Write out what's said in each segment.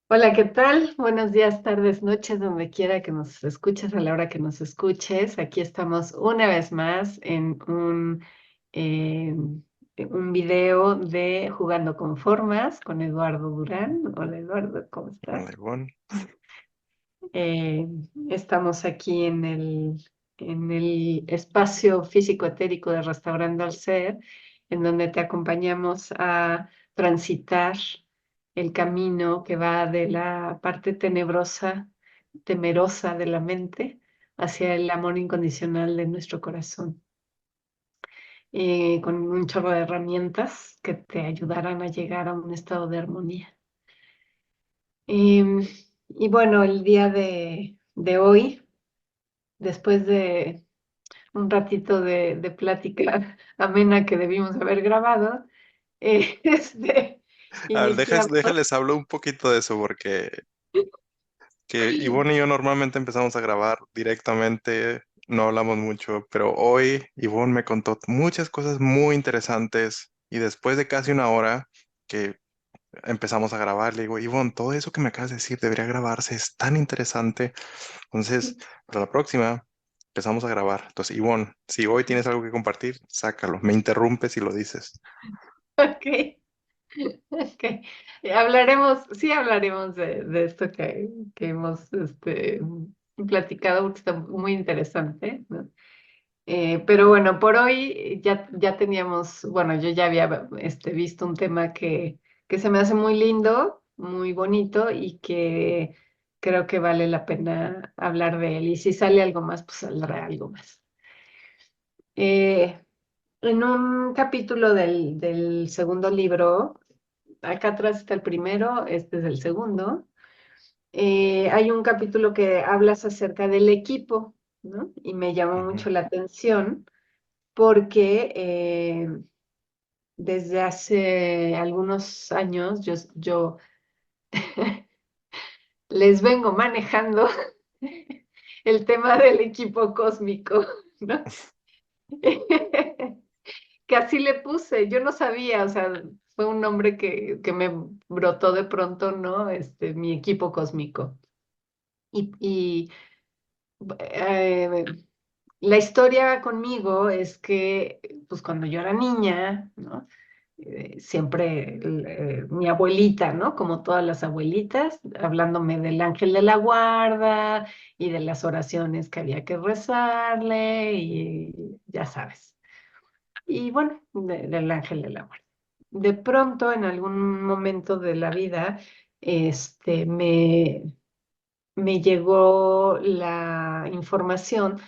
Hola, ¿qué tal? Buenos días, tardes, noches, donde quiera que nos escuches, a la hora que nos escuches. Aquí estamos una vez más en eh, un video de Jugando con Formas con Eduardo Durán. Hola, Eduardo, ¿cómo estás? Alegón. Eh, Estamos aquí en el espacio físico-etérico de Restaurando al Ser, en donde te acompañamos a transitar el camino que va de la parte tenebrosa, temerosa de la mente hacia el amor incondicional de nuestro corazón, con un chorro de herramientas que te ayudarán a llegar a un estado de armonía. Em, y bueno, el día de hoy, después de un ratito de plática amena que debimos haber grabado, A ver, iniciamos. déjales hablo un poquito de eso porque que Ivonne y yo normalmente empezamos a grabar directamente, no hablamos mucho, pero hoy Ivonne me contó muchas cosas muy interesantes y después de casi una hora que empezamos a grabar, le digo, Ivonne, todo eso que me acabas de decir debería grabarse, es tan interesante. Entonces, para la próxima empezamos a grabar. Entonces, Ivonne, si hoy tienes algo que compartir, sácalo, me interrumpes y lo dices. Ok, ok. Hablaremos, sí hablaremos de esto que hemos platicado, porque está muy interesante, ¿no? Pero bueno, por hoy ya teníamos, bueno, yo ya había visto un tema que se me hace muy lindo, muy bonito y que creo que vale la pena hablar de él. Y si sale algo más, pues saldrá algo más. Eh, en un capítulo del segundo libro, acá atrás está el primero, este es el segundo. Hay un capítulo que hablas acerca del equipo, ¿no? Y me llamó Ujú. mucho la atención porque desde hace algunos años yo les vengo manejando el tema del equipo cósmico, ¿no? Que así le puse, yo no sabía, o sea, fue un nombre que me brotó de pronto, ¿no? Mi equipo cósmico. Y eh, la historia conmigo es que, pues cuando yo era niña, ¿no? Siempre mi abuelita, ¿no? Como todas las abuelitas, hablándome del ángel de la guarda y de las oraciones que había que rezarle y ya sabes. Y bueno, del ángel de la guarda. De pronto, en algún momento de la vida, este, me, me llegó la información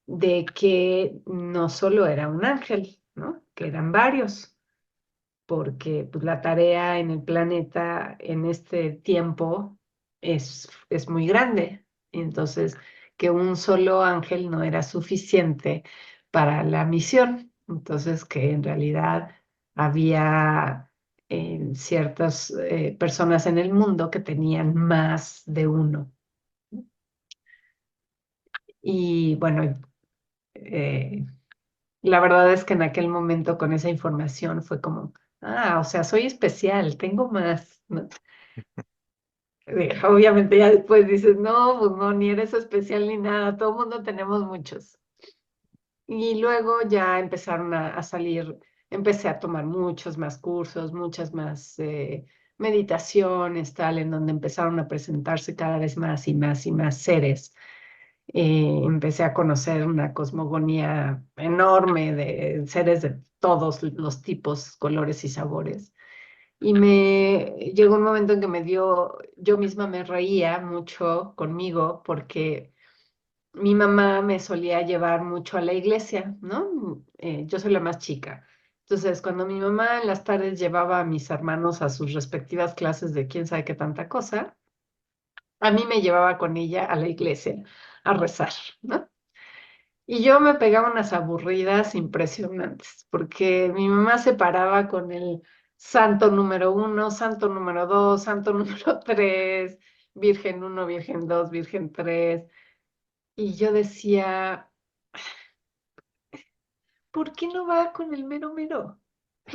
de que no solo era un ángel, ¿no? Que eran varios, porque pues, la tarea en el planeta en este tiempo es muy grande. Entonces, que un solo ángel no era suficiente para la misión. Entonces, que en realidad había ciertas personas en el mundo que tenían más de uno. Y bueno, eh, la verdad es que en aquel momento con esa información fue como, o sea, soy especial, tengo más, ¿no? Obviamente ya después dices, no, pues no, ni eres especial ni nada, todo el mundo tenemos muchos. Y luego ya empezaron a salir, empecé a tomar muchos más cursos, muchas más meditaciones, tal, en donde empezaron a presentarse cada vez más y más y más seres. Empecé a conocer una cosmogonía enorme de seres de todos los tipos, colores y sabores. Y me llegó un momento en que yo misma me reía mucho conmigo porque mi mamá me solía llevar mucho a la iglesia, ¿no? Yo soy la más chica. Entonces, cuando mi mamá en las tardes llevaba a mis hermanos a sus respectivas clases de quién sabe qué tanta cosa, a mí me llevaba con ella a la iglesia a rezar, ¿no? Y yo me pegaba unas aburridas impresionantes, porque mi mamá se paraba con el santo número uno, santo número dos, santo número tres, virgen uno, virgen dos, virgen tres. Y yo decía, ¿por qué no va con el mero mero?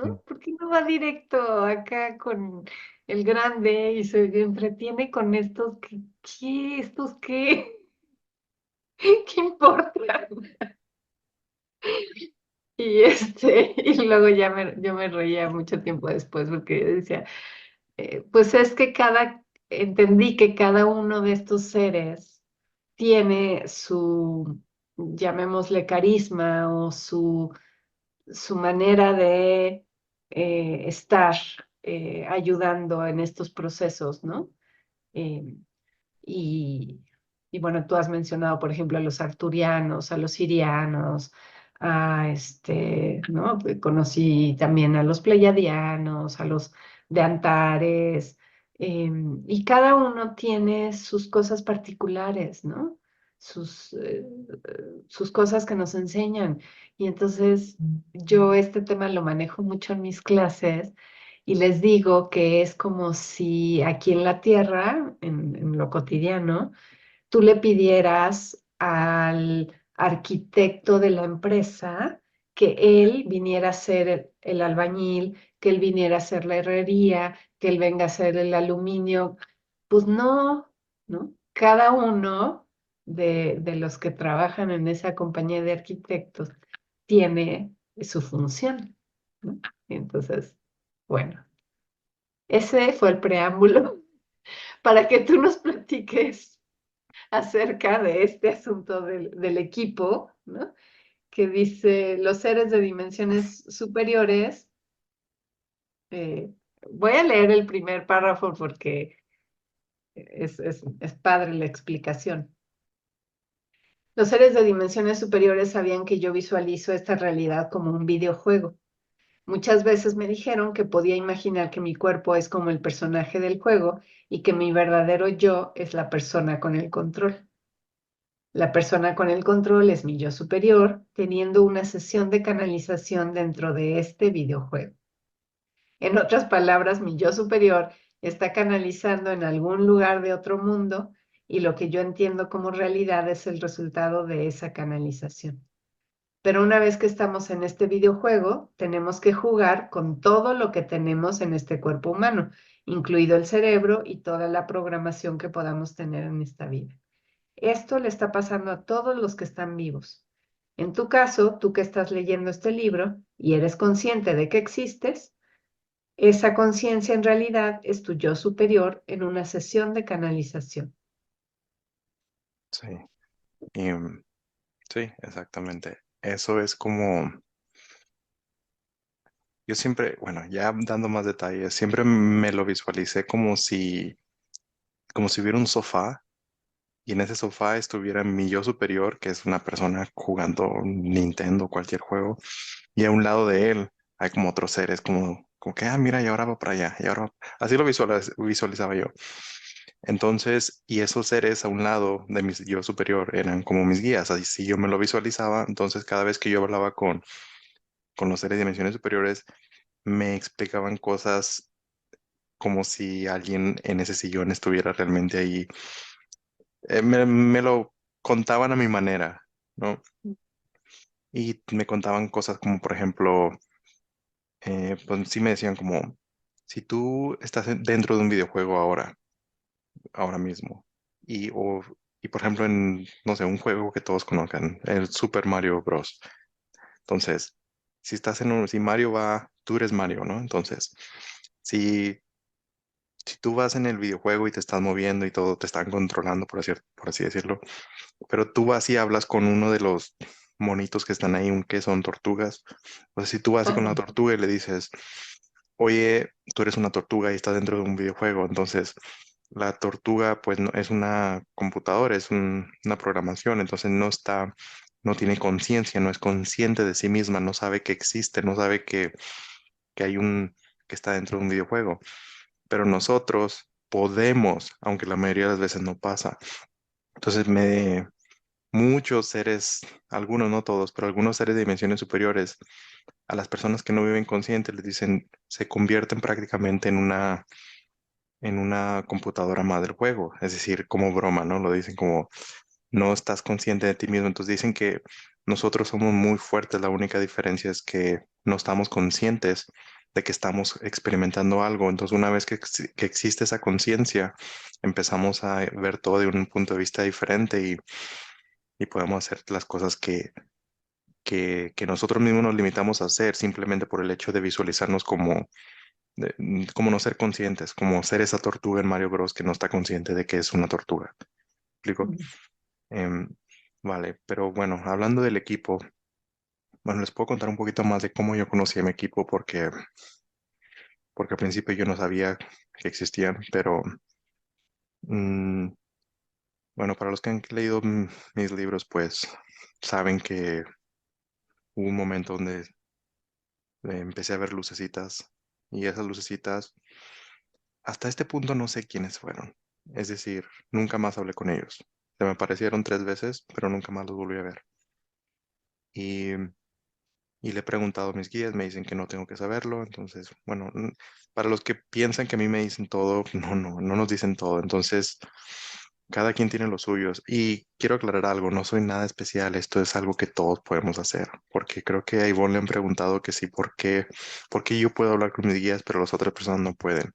¿No? ¿Por qué no va directo acá con...? el grande, y se entretiene con estos, ¿qué? ¿Estos qué? ¿Qué importa? Y y luego yo me reía mucho tiempo después porque decía, pues es que entendí que cada uno de estos seres tiene su, llamémosle carisma o su manera de estar ayudando en estos procesos, ¿no? Eh, y, y bueno, tú has mencionado, por ejemplo, a los arturianos, a los sirianos, ¿no? Conocí también a los pleiadianos, a los de Antares, y cada uno tiene sus cosas particulares, ¿no? Sus cosas que nos enseñan. Y entonces yo este tema lo manejo mucho en mis clases y les digo que es como si aquí en la Tierra, en lo cotidiano, tú le pidieras al arquitecto de la empresa que él viniera a ser el albañil, que él viniera a hacer la herrería, que él venga a hacer el aluminio. Pues no, ¿no? Cada uno de los que trabajan en esa compañía de arquitectos tiene su función, ¿no? Entonces, bueno. Ese fue el preámbulo para que tú nos platiques acerca de este asunto del equipo, ¿no? Que dice los seres de dimensiones superiores. eh, Voy a leer el primer párrafo porque es padre la explicación. Los seres de dimensiones superiores sabían que yo visualizo esta realidad como un videojuego. Muchas veces me dijeron que podía imaginar que mi cuerpo es como el personaje del juego y que mi verdadero yo es la persona con el control. La persona con el control es mi yo superior, teniendo una sesión de canalización dentro de este videojuego. En otras palabras, mi yo superior está canalizando en algún lugar de otro mundo y lo que yo entiendo como realidad es el resultado de esa canalización. Pero una vez que estamos en este videojuego, tenemos que jugar con todo lo que tenemos en este cuerpo humano, incluido el cerebro y toda la programación que podamos tener en esta vida. Esto le está pasando a todos los que están vivos. En tu caso, tú que estás leyendo este libro y eres consciente de que existes, esa conciencia en realidad es tu yo superior en una sesión de canalización. Sí, y, sí, exactamente. Eso es como, yo siempre, bueno, ya dando más detalles, siempre me lo visualicé como si hubiera un sofá y en ese sofá estuviera mi yo superior, que es una persona jugando Nintendo, cualquier juego, y a un lado de él hay como otros seres, como que, mira, y ahora va para allá, así lo visualizaba yo. Entonces, y esos seres a un lado de mi yo superior eran como mis guías, así si yo me lo visualizaba, entonces cada vez que yo hablaba con los seres de dimensiones superiores, me explicaban cosas como si alguien en ese sillón estuviera realmente ahí. Me lo contaban a mi manera, ¿no? Y me contaban cosas como, por ejemplo, pues sí me decían como, si tú estás dentro de un videojuego ahora mismo, y por ejemplo en, no sé, un juego que todos conozcan, el Super Mario Bros. Entonces, si Mario va, tú eres Mario, ¿no? Entonces, si, si tú vas en el videojuego y te estás moviendo y todo, te están controlando, por así decirlo, pero tú vas y hablas con uno de los monitos que están ahí, que son tortugas. O sea, si tú vas y con la Ajá. tortuga y le dices, oye, tú eres una tortuga y estás dentro de un videojuego, entonces la tortuga pues no, es una computadora, una programación, entonces no tiene conciencia, no es consciente de sí misma, no sabe que existe, no sabe que hay que está dentro de un videojuego. Pero nosotros podemos, aunque la mayoría de las veces no pasa. Entonces muchos seres, algunos no todos, pero algunos seres de dimensiones superiores, a las personas que no viven conscientes les dicen, se convierten prácticamente en una computadora más del juego, es decir, como broma, ¿no? Lo dicen como, no estás consciente de ti mismo, entonces dicen que nosotros somos muy fuertes, la única diferencia es que no estamos conscientes de que estamos experimentando algo. Entonces, una vez que existe esa conciencia, empezamos a ver todo de un punto de vista diferente y podemos hacer las cosas que nosotros mismos nos limitamos a hacer simplemente por el hecho de visualizarnos como no ser conscientes, como ser esa tortuga en Mario Bros. Que no está consciente de que es una tortuga. ¿Explico? Ujú. Em, vale, pero bueno, hablando del equipo, bueno, les puedo contar un poquito más de cómo yo conocí a mi equipo porque al principio yo no sabía que existían, pero mm, bueno, para los que han leído mis libros, pues saben que hubo un momento donde empecé a ver lucecitas y esas lucecitas, hasta este punto no sé quiénes fueron. Es decir, nunca más hablé con ellos. Se me aparecieron 3 veces, pero nunca más los volví a ver. Y y le he preguntado a mis guías, me dicen que no tengo que saberlo, entonces, bueno, para los que piensan que a mí me dicen todo, no nos dicen todo, entonces cada quien tiene los suyos y quiero aclarar algo, no soy nada especial, esto es algo que todos podemos hacer, porque creo que a Ivonne le han preguntado que sí, ¿por qué yo puedo hablar con mis guías, pero las otras personas no pueden?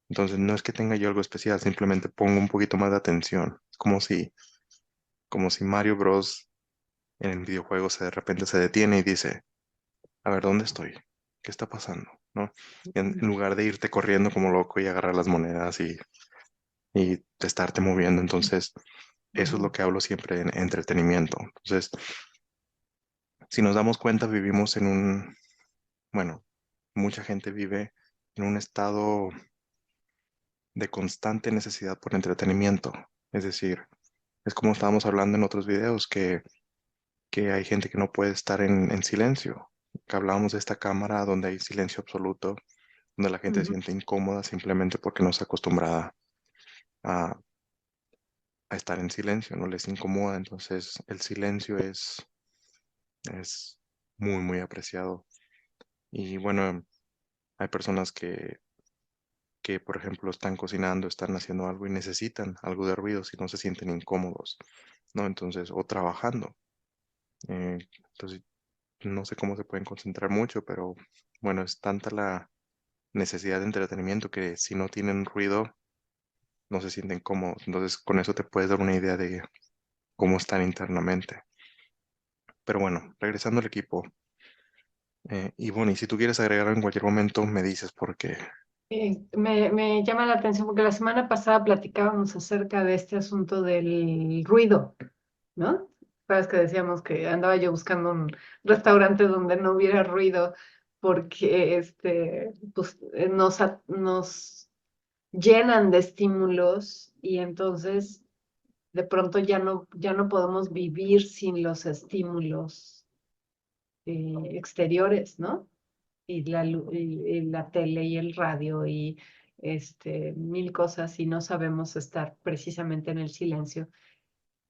Entonces, no es que tenga yo algo especial, simplemente pongo un poquito más de atención, es como si Mario Bros. En el videojuego de repente se detiene y dice, a ver, ¿dónde estoy? ¿Qué está pasando? ¿No? En lugar de irte corriendo como loco y agarrar las monedas y de estarte moviendo. Entonces, eso es lo Ujú. que hablo siempre en entretenimiento. Entonces, si nos damos cuenta, vivimos bueno, mucha gente vive en un estado de constante necesidad por entretenimiento. Es decir, es como estábamos hablando en otros videos, que hay gente que no puede estar en silencio. Que hablábamos de esta cámara donde hay silencio absoluto, donde la gente se Ujú. siente incómoda simplemente porque no está acostumbrada a, a estar en silencio, no les incomoda. Entonces, el silencio es muy, muy apreciado. Y bueno, hay personas que, por ejemplo, están cocinando, están haciendo algo y necesitan algo de ruido si no se sienten incómodos, ¿no? Entonces, o trabajando. Entonces, no sé cómo se pueden concentrar mucho, pero bueno, es tanta la necesidad de entretenimiento que si no tienen ruido, no se sienten cómodos. Entonces, con eso te puedes dar una idea de cómo están internamente. Pero bueno, regresando al equipo. Y bueno, y si tú quieres agregar en cualquier momento, me dices porque Me llama la atención porque la semana pasada platicábamos acerca de este asunto del ruido, ¿no? Sabes que decíamos que andaba yo buscando un restaurante donde no hubiera ruido porque pues, nos llenan de estímulos y entonces de pronto ya no podemos vivir sin los estímulos exteriores, ¿no? Y la tele y el radio y mil cosas y no sabemos estar precisamente en el silencio,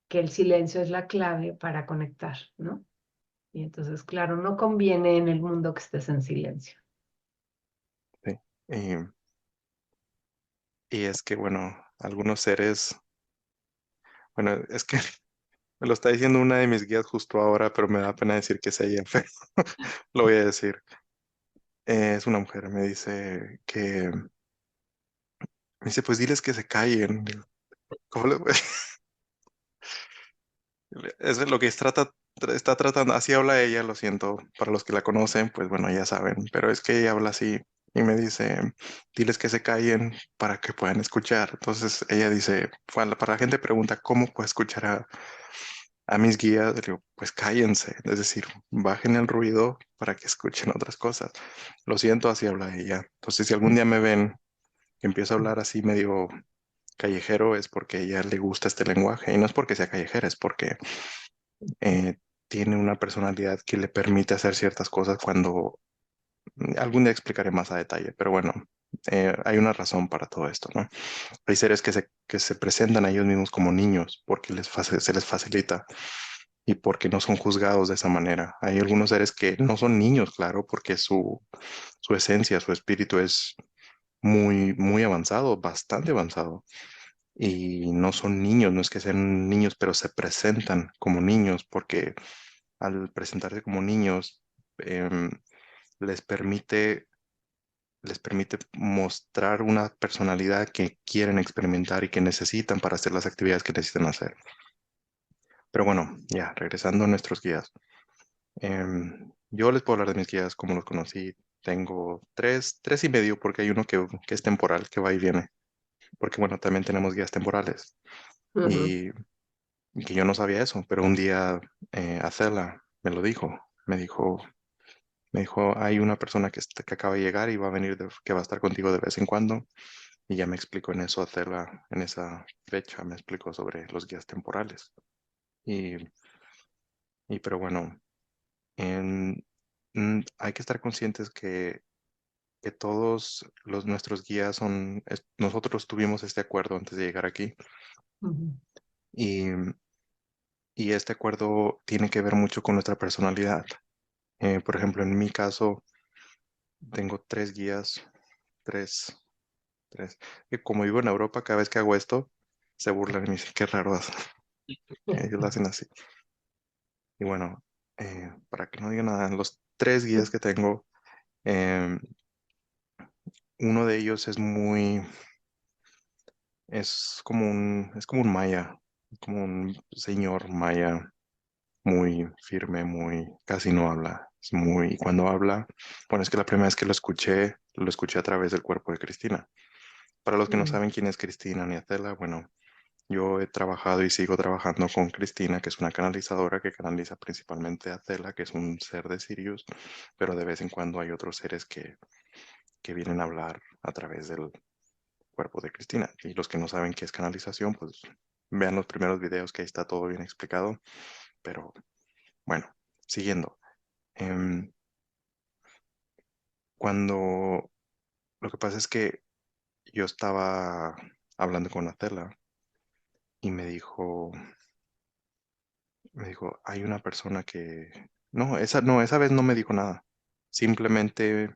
que el silencio es la clave para conectar, ¿no? Y entonces, claro, no conviene en el mundo que estés en silencio. sí. Y es que, bueno, algunos seres, bueno, es que me lo está diciendo una de mis guías justo ahora, pero me da pena decir que es ella, pero lo voy a decir. Es una mujer, me dice, pues diles que se callen. ¿Cómo le- Es lo que está tratando, así habla ella, lo siento, para los que la conocen, pues bueno, ya saben, pero es que ella habla así y me dice, diles que se callen para que puedan escuchar. Entonces ella dice, para la gente pregunta, ¿cómo puedo escuchar a mis guías? Le digo, pues cállense, es decir, bajen el ruido para que escuchen otras cosas. Lo siento, así habla ella. Entonces, si algún día me ven que empiezo a hablar así medio callejero, es porque a ella le gusta este lenguaje y no es porque sea callejera, es porque eh, tiene una personalidad que le permite hacer ciertas cosas cuando algún día explicaré más a detalle, pero bueno, hay una razón para todo esto, ¿no? Hay seres que se presentan a ellos mismos como niños porque se les facilita y porque no son juzgados de esa manera. Hay algunos seres que no son niños, claro, porque su esencia, su espíritu es muy, muy avanzado, bastante avanzado. Y no son niños, no es que sean niños, pero se presentan como niños porque al presentarse como niños, em, les permite les permite mostrar una personalidad que quieren experimentar y que necesitan para hacer las actividades que necesitan hacer. Pero bueno, ya, regresando a nuestros guías. Yo les puedo hablar de mis guías, como los conocí. Tengo tres y medio, porque hay uno que es temporal, que va y viene. Porque bueno, también tenemos guías temporales. Ujú, Y, y que yo no sabía eso, pero un día Acela me lo dijo. Me dijo, hay una persona que acaba de llegar y va a venir, que va a estar contigo de vez en cuando. Y ya me explicó en eso, Acela, en esa fecha, me explicó sobre los guías temporales. Y, pero bueno, en, hay que estar conscientes que todos nuestros guías nosotros tuvimos este acuerdo antes de llegar aquí. ujú, Y, este acuerdo tiene que ver mucho con nuestra personalidad. Por ejemplo, en mi caso, tengo tres guías, tres, tres, que como vivo en Europa, cada vez que hago esto, se burlan y me dicen, qué raro, ellos lo hacen así. Y bueno, para que no digan nada, los tres guías que tengo, em, uno de ellos es como un maya, como un señor maya muy firme, casi no habla. Y cuando habla, bueno, es que la primera vez que lo escuché a través del cuerpo de Cristina. Para los que no ujú, saben quién es Cristina ni Atela, bueno, yo he trabajado y sigo trabajando con Cristina, que es una canalizadora que canaliza principalmente a Atela, que es un ser de Sirius, pero de vez en cuando hay otros seres que vienen a hablar a través del cuerpo de Cristina. Y los que no saben qué es canalización, pues vean los primeros videos que ahí está todo bien explicado. Pero bueno, siguiendo. Em, cuando lo que pasa es que yo estaba hablando con Atela y me dijo, hay una persona que... No, esa vez no me dijo nada. Simplemente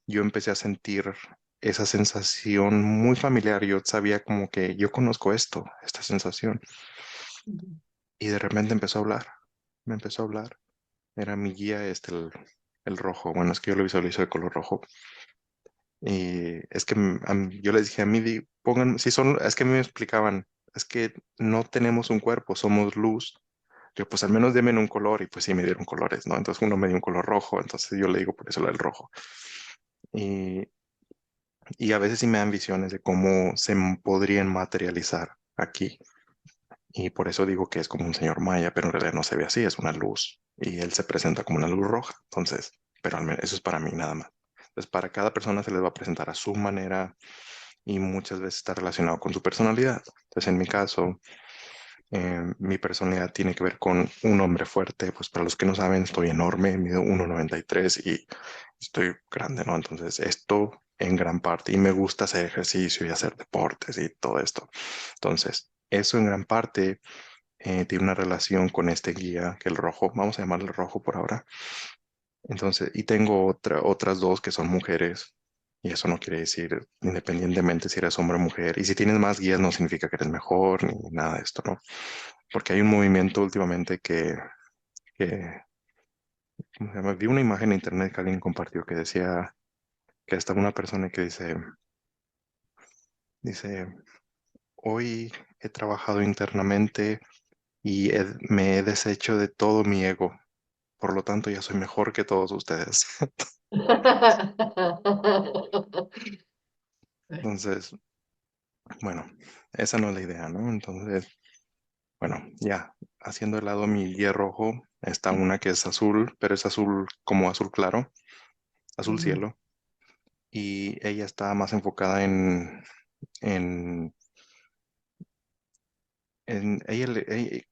yo empecé a sentir esa sensación muy familiar. Yo sabía como que yo conozco esta sensación. ujú. Y de repente empezó a hablar. Me empezó a hablar. Era mi guía, el rojo. Bueno, es que yo lo visualizo de color rojo. Y es que yo les dije a mí, pongan, si son, es que a mí me explicaban, es que no tenemos un cuerpo, somos luz. Yo, pues al menos denme un color, y pues sí me dieron colores, ¿no? Entonces uno me dio un color rojo, entonces yo le digo por eso el rojo. Y, a veces sí me dan visiones de cómo podrían materializar aquí. Y por eso digo que es como un señor maya, pero en realidad no se ve así, es una luz. Y él se presenta como una luz roja. Entonces, pero al menos eso es para mí nada más. Entonces, para cada persona se les va a presentar a su manera y muchas veces está relacionado con su personalidad. Entonces, en mi caso, mi personalidad tiene que ver con un hombre fuerte. Pues para los que no saben, estoy enorme, mido 1,93 y estoy grande, ¿no? Entonces, esto en gran parte, y me gusta hacer ejercicio y hacer deportes y todo esto. Entonces, eso en gran parte tiene una relación con este guía, que el rojo, vamos a llamarle rojo por ahora. Entonces, y tengo otras dos que son mujeres, y eso no quiere decir, independientemente si eres hombre o mujer, y si tienes más guías no significa que eres mejor, ni nada de esto, ¿no? Porque hay un movimiento últimamente que ¿cómo se llama? Vi una imagen en internet que alguien compartió que decía que estaba una persona que dice, hoy he trabajado internamente y me he deshecho de todo mi ego. Por lo tanto, ya soy mejor que todos ustedes. Entonces, bueno, esa no es la idea, ¿no? Entonces, bueno, ya, haciendo de lado mi guía rojo, está una que es azul, pero es azul como azul claro, azul Ujú, cielo, y ella está más enfocada en,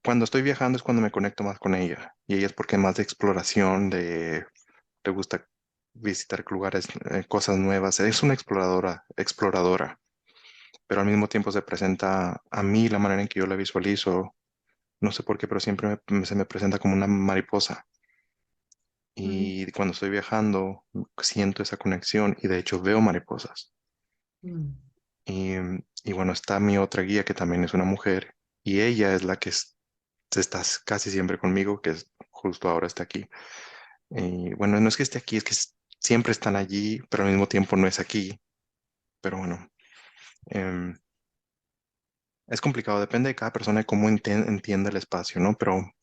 cuando estoy viajando es cuando me conecto más con ella, y ella es porque es más de exploración, le gusta visitar lugares, cosas nuevas, es una exploradora, pero al mismo tiempo se presenta a mí la manera en que yo la visualizo, no sé por qué, pero siempre se me presenta como una mariposa. ujú, Y cuando estoy viajando, siento esa conexión y de hecho veo mariposas. ujú, Y, bueno, está mi otra guía que también es una mujer y ella es la que está casi siempre conmigo, que es justo ahora está aquí. Y bueno, no es que esté aquí, es que siempre están allí, pero al mismo tiempo no es aquí. Pero bueno, em, es complicado, depende de cada persona de cómo entiende el espacio, ¿no? Pero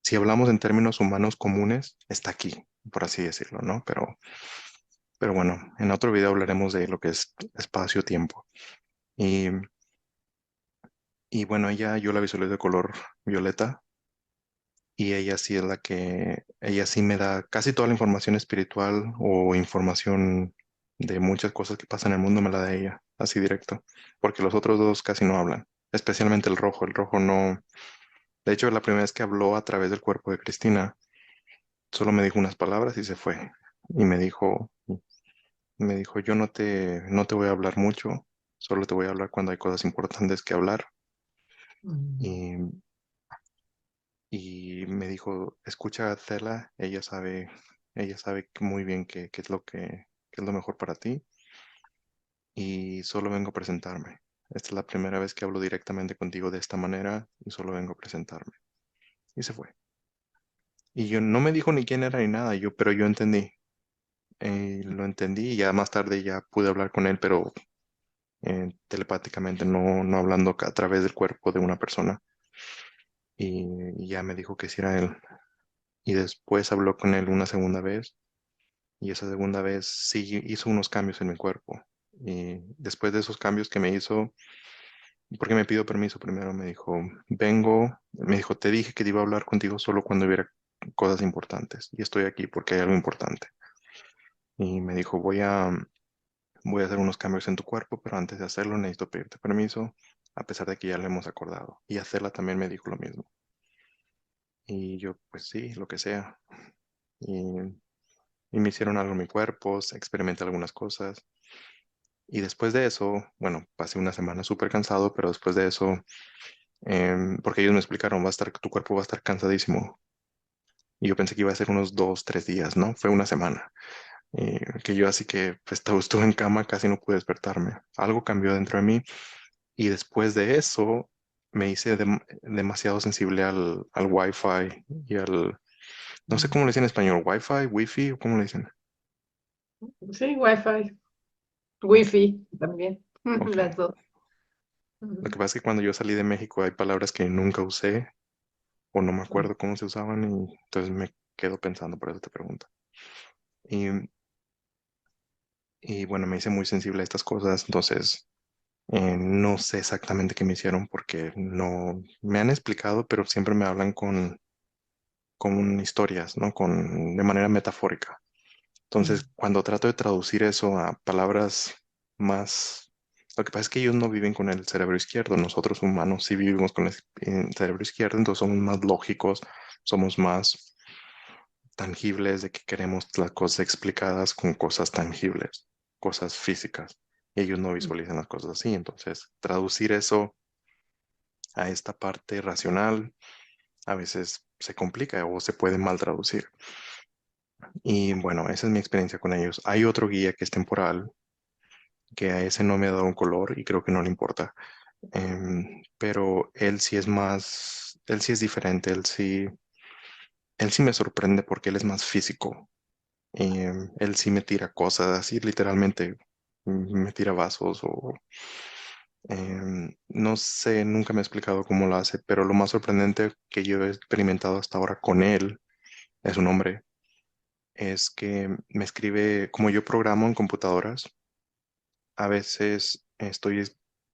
si hablamos en términos humanos comunes, está aquí, por así decirlo, ¿no? Pero bueno, en otro video hablaremos de lo que es espacio-tiempo. Y, y bueno, yo la visualizo de color violeta y ella sí es ella sí me da casi toda la información espiritual o información de muchas cosas que pasan en el mundo, me la da ella, así directo, porque los otros dos casi no hablan, especialmente el rojo no, de hecho la primera vez que habló a través del cuerpo de Cristina, solo me dijo unas palabras y se fue, y me dijo, yo no te voy a hablar mucho, solo te voy a hablar cuando hay cosas importantes que hablar, Mm. y, y me dijo, escucha a Tela, ella sabe muy bien qué es qué es lo mejor para ti y solo vengo a presentarme. Esta es la primera vez que hablo directamente contigo de esta manera y solo vengo a presentarme. Y se fue. Y yo no me dijo ni quién era ni nada, pero yo entendí. Lo entendí y ya más tarde ya pude hablar con él, pero telepáticamente, no hablando a través del cuerpo de una persona. Y ya me dijo que sí era él. Y después habló con él una segunda vez y esa segunda vez sí hizo unos cambios en mi cuerpo. Y después de esos cambios que me hizo, porque me pidió permiso primero, me dijo, te dije que iba a hablar contigo solo cuando hubiera cosas importantes y estoy aquí porque hay algo importante. Y me dijo, voy a hacer unos cambios en tu cuerpo, pero antes de hacerlo necesito pedirte permiso, a pesar de que ya lo hemos acordado. Y hacerla también me dijo lo mismo. Y yo, pues sí, lo que sea. Y, y me hicieron algo en mi cuerpo, experimenté algunas cosas. Y después de eso, bueno, pasé una semana súper cansado, pero después de eso, porque ellos me explicaron, tu cuerpo va a estar cansadísimo. Y yo pensé que iba a ser unos 2, 3 días, ¿no? Fue una semana. Que yo así que pues, estuve en cama, casi no pude despertarme. Algo cambió dentro de mí y después de eso me hice demasiado sensible al Wi-Fi y no sé cómo le dicen en español, Wi-Fi, Wi-Fi, o cómo le dicen. Sí, Wi-Fi, Ok, Wi-Fi también, ok. las dos. Lo que Ujú. pasa es que cuando yo salí de México hay palabras que nunca usé o no me acuerdo cómo se usaban y entonces me quedo pensando, por eso te pregunto. Y, y bueno, me hice muy sensible a estas cosas, entonces no sé exactamente qué me hicieron porque no me han explicado, pero siempre me hablan con historias, ¿no? De manera metafórica. Mm. Entonces, cuando trato de traducir eso a palabras más... Lo que pasa es que ellos no viven con el cerebro izquierdo, nosotros humanos sí vivimos con el cerebro izquierdo, entonces somos más lógicos, somos más tangibles de que queremos las cosas explicadas con cosas tangibles, cosas físicas. Y ellos no visualizan las cosas así, entonces traducir eso a esta parte racional a veces se complica o se puede mal traducir. Y bueno, esa es mi experiencia con ellos. Hay otro guía que es temporal, que a ese no me ha dado un color y creo que no le importa. Pero él sí es diferente, él sí me sorprende porque él es más físico. Él sí me tira cosas así, literalmente me tira vasos o no sé, nunca me ha explicado cómo lo hace, pero lo más sorprendente que yo he experimentado hasta ahora con él, es un hombre, es que me escribe, como yo programo en computadoras, a veces estoy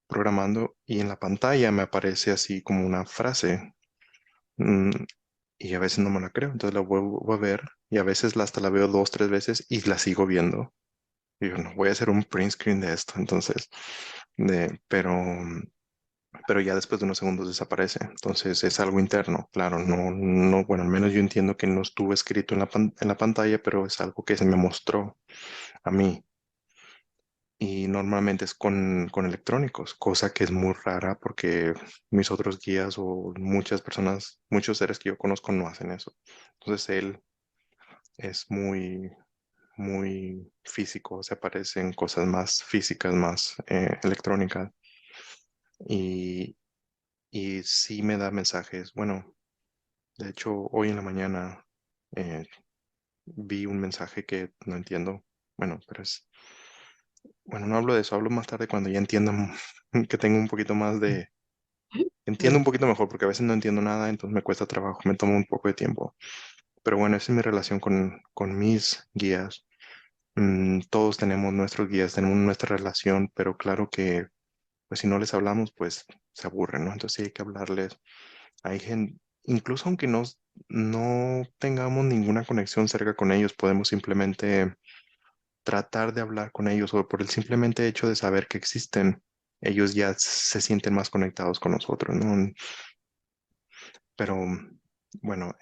programando y en la pantalla me aparece así como una frase mm, y a veces no me la creo, entonces la vuelvo a ver y a veces hasta la veo 2, 3 veces y la sigo viendo. Y yo no voy a hacer un print screen de esto, entonces, de, pero ya después de unos segundos desaparece. Entonces es algo interno, claro, bueno, al menos yo entiendo que no estuvo escrito en en la pantalla, pero es algo que se me mostró a mí. Y normalmente es con electrónicos, cosa que es muy rara porque mis otros guías o muchas personas, muchos seres que yo conozco no hacen eso. Entonces él es muy físico, se aparecen cosas más físicas, más electrónicas y, y sí me da mensajes. Bueno, de hecho hoy en la mañana eh, vi un mensaje que no entiendo. bueno, bueno, no hablo de eso, hablo más tarde cuando ya entiendo que tengo un poquito más de, entiendo un poquito mejor, porque a veces no entiendo nada, entonces me cuesta trabajo, me toma un poco de tiempo. Pero bueno, esa es mi relación con mis guías. Todos tenemos nuestros guías, tenemos nuestra relación, pero claro que pues si no les hablamos, pues se aburren, ¿no? Entonces sí hay que hablarles. Hay gente, incluso aunque no tengamos ninguna conexión cerca con ellos, podemos simplemente tratar de hablar con ellos o por el simplemente hecho de saber que existen, ellos ya se sienten más conectados con nosotros, ¿no? Pero bueno,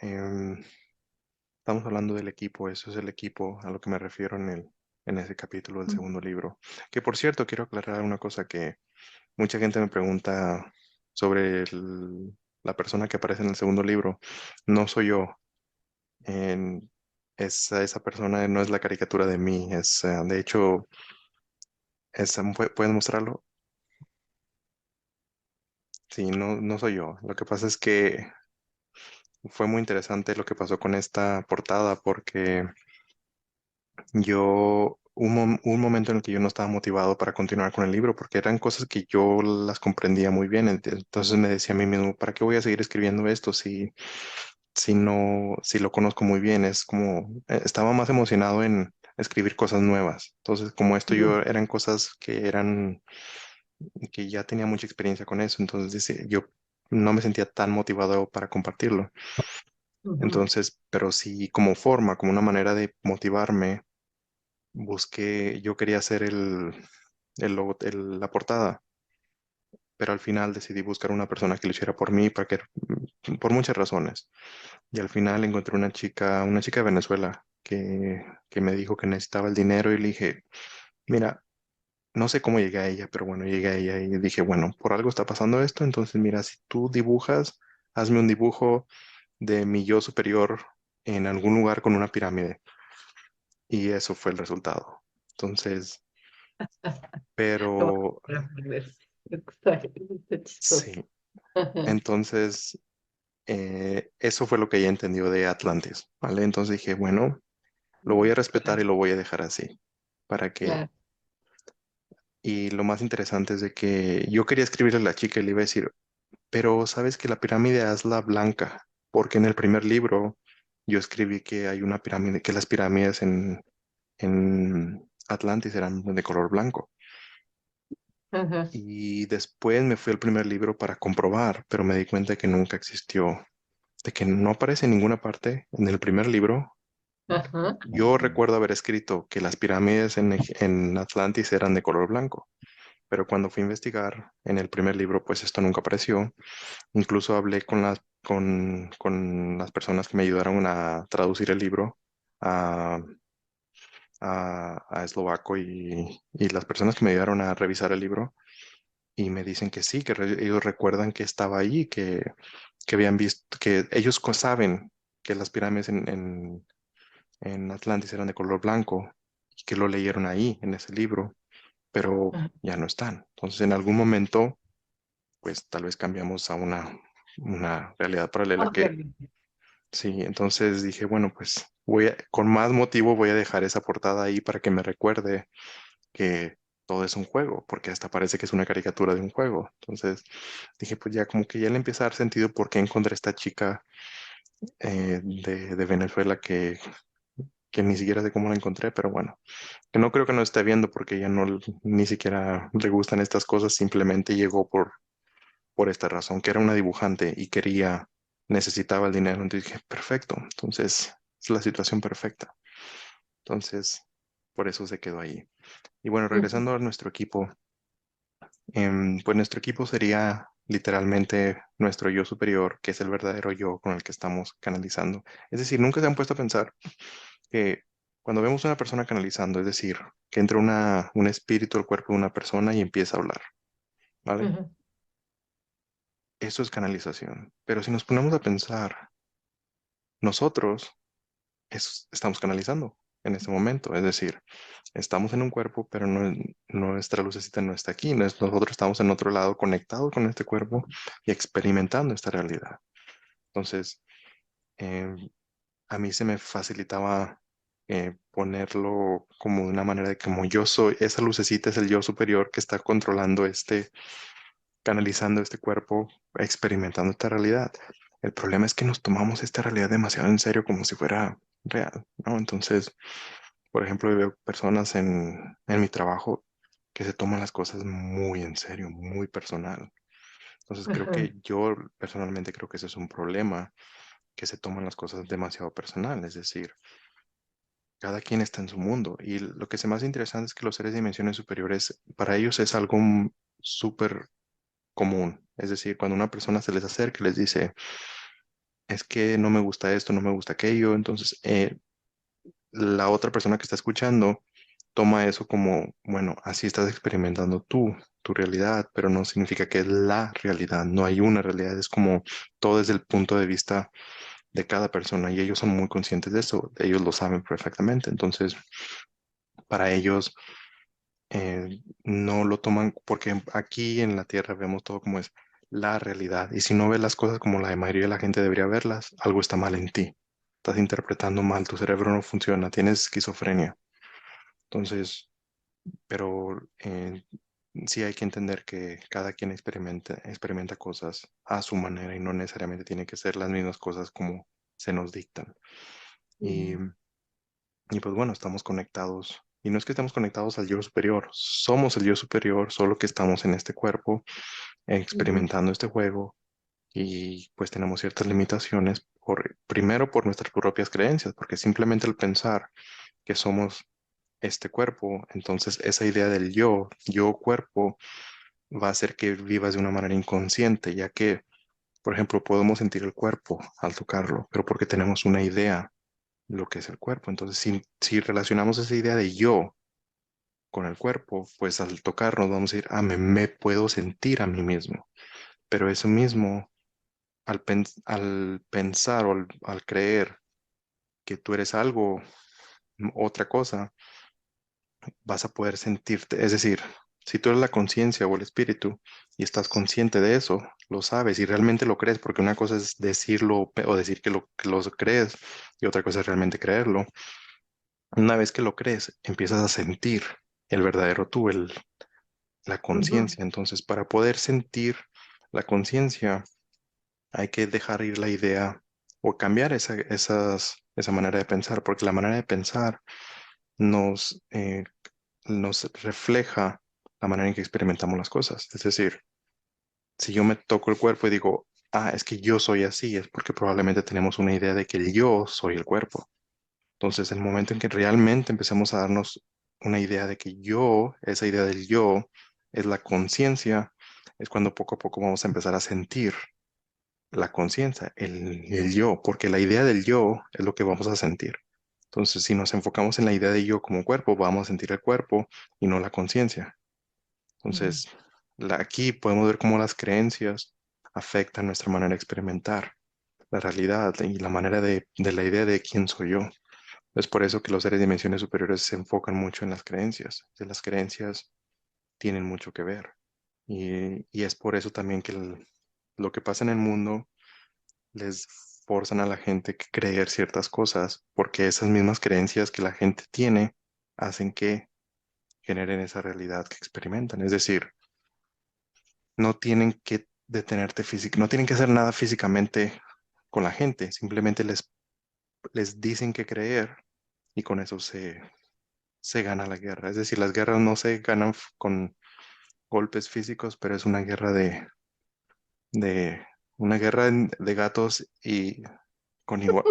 estamos hablando del equipo, eso es el equipo a lo que me refiero en ese capítulo del segundo libro. Que por cierto, quiero aclarar una cosa que mucha gente me pregunta sobre la persona que aparece en el segundo libro. No soy yo. En, esa persona no es la caricatura de mí. De hecho, ¿puedes mostrarlo? Sí, no, no soy yo. Lo que pasa es que fue muy interesante lo que pasó con esta portada porque un momento en el que yo no estaba motivado para continuar con el libro porque eran cosas que yo las comprendía muy bien. Entonces me decía a mí mismo, ¿para qué voy a seguir escribiendo esto si no, si lo conozco muy bien? Es como, estaba más emocionado en escribir cosas nuevas. Entonces, como esto yo eran cosas que ya tenía mucha experiencia con eso, entonces yo no me sentía tan motivado para compartirlo. Ujú, Entonces, pero sí como forma, como una manera de motivarme, yo quería hacer la portada, pero al final decidí buscar una persona que lo hiciera por mí, por muchas razones. Y al final encontré una chica de Venezuela, que me dijo que necesitaba el dinero y le dije, mira, no sé cómo llegué a ella, pero bueno, llegué a ella y dije, bueno, por algo está pasando esto, entonces mira, si tú dibujas, hazme un dibujo de mi yo superior en algún lugar con una pirámide. Y eso fue el resultado. Entonces, Lo voy pero a aprender. Está chistoso. sí, entonces eso fue lo que ella entendió de Atlantis, ¿vale? Entonces dije, bueno, lo voy a respetar Claro, y lo voy a dejar así, para que... claro. Y lo más interesante es de que yo quería escribirle a la chica y le iba a decir, pero sabes que la pirámide hazla blanca, porque en el primer libro yo escribí que hay una pirámide, que las pirámides en Atlantis eran de color blanco. Ajá, Y después me fui al primer libro para comprobar, pero me di cuenta de que nunca existió, de que no aparece en ninguna parte en el primer libro. ajá, Yo recuerdo haber escrito que las pirámides en Atlantis eran de color blanco, pero cuando fui a investigar en el primer libro, pues esto nunca apareció. Incluso hablé con las personas que me ayudaron a traducir el libro a, a eslovaco y las personas que me ayudaron a revisar el libro y me dicen que sí, que ellos recuerdan que estaba allí, que habían visto, que ellos saben que las pirámides en Atlantis eran de color blanco y que lo leyeron ahí en ese libro, pero ajá. ya no están. Entonces, en algún momento, pues tal vez cambiamos a una realidad paralela Otra que vez. sí. Entonces dije, bueno, pues con más motivo voy a dejar esa portada ahí para que me recuerde que todo es un juego, porque hasta parece que es una caricatura de un juego. Entonces dije, pues ya como que ya le empieza a dar sentido por qué encontré esta chica de Venezuela que ni siquiera sé cómo la encontré, pero bueno, que no creo que nos esté viendo porque ella no ni siquiera le gustan estas cosas, simplemente llegó por esta razón, que era una dibujante y necesitaba el dinero. Entonces dije, perfecto, entonces es la situación perfecta. Entonces, por eso se quedó ahí. Y bueno, Ujú, regresando a nuestro equipo, pues nuestro equipo sería literalmente nuestro yo superior, que es el verdadero yo con el que estamos canalizando. Es decir, nunca se han puesto a pensar que cuando vemos una persona canalizando, es decir, que entra un espíritu al cuerpo de una persona y empieza a hablar, ¿vale? ujú, Eso es canalización. Pero si nos ponemos a pensar, nosotros estamos canalizando en este momento, es decir, estamos en un cuerpo, pero nuestra lucecita no está aquí, nosotros estamos en otro lado conectados con este cuerpo y experimentando esta realidad. Entonces, eh, a mí se me facilitaba ponerlo como de una manera de como yo soy, esa lucecita es el yo superior que está controlando canalizando este cuerpo, experimentando esta realidad. El problema es que nos tomamos esta realidad demasiado en serio como si fuera real, ¿no? Entonces, por ejemplo, yo veo personas en mi trabajo que se toman las cosas muy en serio, muy personal. Entonces, creo Ajá, que yo personalmente creo que ese es un problema, que se toman las cosas demasiado personal, es decir, cada quien está en su mundo y lo que es más interesante es que los seres de dimensiones superiores, para ellos es algo súper común. Es decir, cuando una persona se les acerca y les dice, es que no me gusta esto, no me gusta aquello, entonces la otra persona que está escuchando toma eso como, bueno, así estás experimentando tú, tu realidad, pero no significa que es la realidad, no hay una realidad, es como todo desde el punto de vista de cada persona y ellos son muy conscientes de eso, ellos lo saben perfectamente, entonces para ellos no lo toman porque aquí en la Tierra vemos todo como es la realidad. Y si no ves las cosas como la mayoría de la gente debería verlas, algo está mal en ti. Estás interpretando mal, tu cerebro no funciona, tienes esquizofrenia. Entonces, pero sí hay que entender que cada quien experimenta cosas a su manera y no necesariamente tiene que ser las mismas cosas como se nos dictan. Y mm, Y pues bueno, estamos conectados. Y no es que estemos conectados al yo superior, somos el yo superior, solo que estamos en este cuerpo, ujú, experimentando este juego y pues tenemos ciertas limitaciones, primero por nuestras propias creencias, porque simplemente el pensar que somos este cuerpo, entonces esa idea del yo cuerpo, va a hacer que vivas de una manera inconsciente, ya que, por ejemplo, podemos sentir el cuerpo al tocarlo, pero porque tenemos una idea de lo que es el cuerpo. Entonces, si relacionamos esa idea de yo, con el cuerpo, pues al tocarnos vamos a ir, me puedo sentir a mí mismo. Pero eso mismo, al pensar o al creer que tú eres algo, otra cosa, vas a poder sentirte. Es decir, si tú eres la conciencia o el espíritu y estás consciente de eso, lo sabes y realmente lo crees, porque una cosa es decirlo o decir que lo crees y otra cosa es realmente creerlo. Una vez que lo crees, empiezas a sentir el verdadero tú, la ujú, conciencia. Entonces, para poder sentir la conciencia, hay que dejar ir la idea o cambiar esa manera de pensar, porque la manera de pensar nos, nos refleja la manera en que experimentamos las cosas. Es decir, si yo me toco el cuerpo y digo, es que yo soy así, es porque probablemente tenemos una idea de que el yo soy el cuerpo. Entonces, el momento en que realmente empecemos a darnos una idea de que yo, esa idea del yo, es la conciencia, es cuando poco a poco vamos a empezar a sentir la conciencia, el yo, porque la idea del yo es lo que vamos a sentir. Entonces, si nos enfocamos en la idea de yo como cuerpo, vamos a sentir el cuerpo y no la conciencia. mm, Entonces, aquí podemos ver cómo las creencias afectan nuestra manera de experimentar la realidad y la manera de la idea de quién soy yo. Es por eso que los seres de dimensiones superiores se enfocan mucho en las creencias. Que las creencias tienen mucho que ver. Y es por eso también que lo que pasa en el mundo les forzan a la gente que creer ciertas cosas, porque esas mismas creencias que la gente tiene hacen que generen esa realidad que experimentan. Es decir, no tienen que detenerte físico, no tienen que hacer nada físicamente con la gente, simplemente les dicen que creer y con eso se gana la guerra. Es decir, las guerras no se ganan con golpes físicos, pero es una guerra de una guerra de gatos y con igual.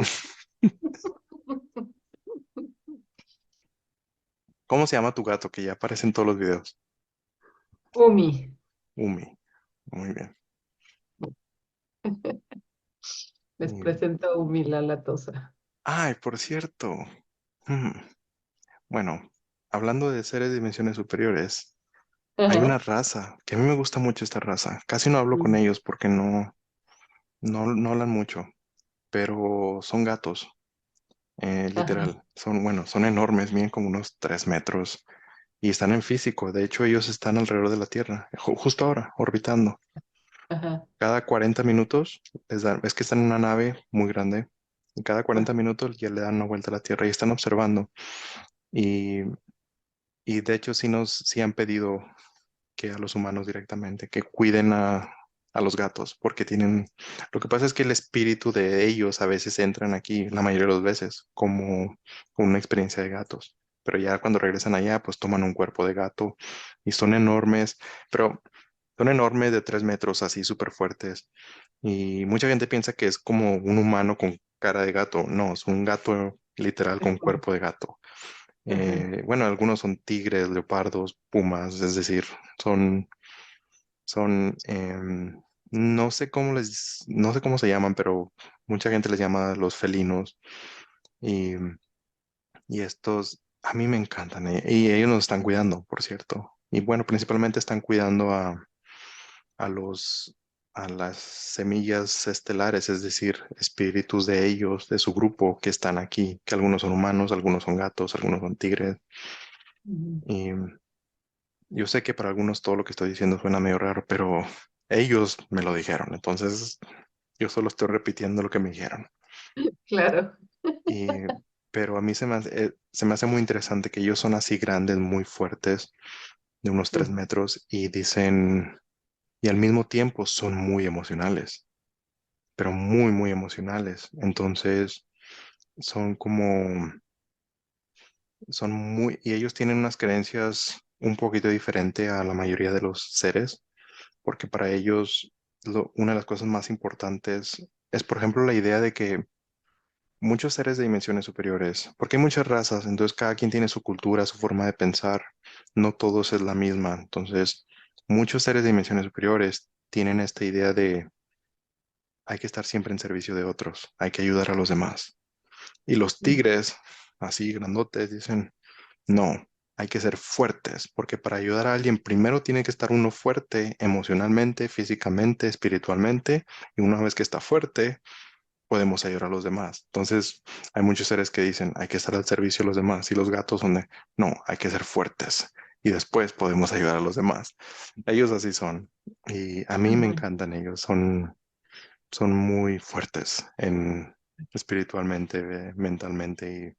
¿Cómo se llama tu gato que ya aparece en todos los videos? Umi. Umi. Muy bien. Les Y- presento a Umi la latosa. Ay, por cierto. mm, Bueno, hablando de seres de dimensiones superiores, hay una Ajá, raza que a mí me gusta mucho esta raza. Casi no hablo con mm, ellos porque no hablan mucho, pero son gatos. ajá, Literal, bueno, son enormes, miden como unos 3 metros y están en físico. De hecho, ellos están alrededor de la Tierra, justo ahora, orbitando. ajá, Cada 40 minutos es que están en una nave muy grande Y cada 40 minutos ya le dan una vuelta a la Tierra y están observando. Y, y de hecho sí han pedido que a los humanos directamente, que cuiden a los gatos, porque tienen, lo que pasa es que el espíritu de ellos a veces entran aquí, la mayoría de las veces, como una experiencia de gatos, pero ya cuando regresan allá, pues toman un cuerpo de gato y son enormes, pero son enormes de 3 metros, así súper fuertes, y mucha gente piensa que es como un humano con cara de gato, no, es un gato literal con Ajá, cuerpo de gato. ajá, Bueno, algunos son tigres, leopardos, pumas, es decir, son son, no sé cómo se llaman, pero mucha gente les llama los felinos y, y estos a mí me encantan y ellos nos están cuidando, por cierto. Y bueno, principalmente están cuidando a los, a las semillas estelares, es decir, espíritus de ellos, de su grupo que están aquí, que algunos son humanos, algunos son gatos, algunos son tigres. ujú. Y yo sé que para algunos todo lo que estoy diciendo suena medio raro, pero ellos me lo dijeron, entonces yo solo estoy repitiendo lo que me dijeron. Claro. Y, pero a mí se me hace muy interesante que ellos son así grandes, muy fuertes, de unos 3 metros, y dicen, y al mismo tiempo son muy emocionales, pero muy, muy emocionales. Entonces son como, y ellos tienen unas creencias un poquito diferente a la mayoría de los seres, porque para ellos una de las cosas más importantes es, por ejemplo, la idea de que muchos seres de dimensiones superiores, porque hay muchas razas, entonces cada quien tiene su cultura, su forma de pensar, no todos es la misma. Entonces, muchos seres de dimensiones superiores tienen esta idea de hay que estar siempre en servicio de otros, hay que ayudar a los demás. Y los tigres, así grandotes, dicen, no, hay que ser fuertes, porque para ayudar a alguien primero tiene que estar uno fuerte emocionalmente, físicamente, espiritualmente, y una vez que está fuerte, podemos ayudar a los demás. Entonces, hay muchos seres que dicen, hay que estar al servicio de los demás, y los gatos son de, no, hay que ser fuertes, y después podemos ayudar a los demás. Ellos así son, y a mí me Ujú, encantan ellos, son muy fuertes espiritualmente, mentalmente,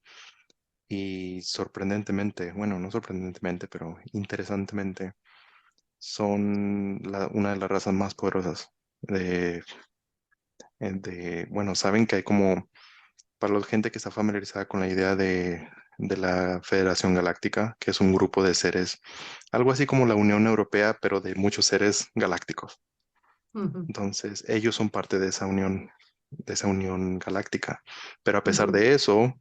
y sorprendentemente, bueno, no sorprendentemente, pero interesantemente, son una de las razas más poderosas bueno, saben que hay como para la gente que está familiarizada con la idea de la Federación Galáctica, que es un grupo de seres, algo así como la Unión Europea, pero de muchos seres galácticos. ujú, Entonces, ellos son parte de esa unión galáctica. Pero a pesar ujú, de eso,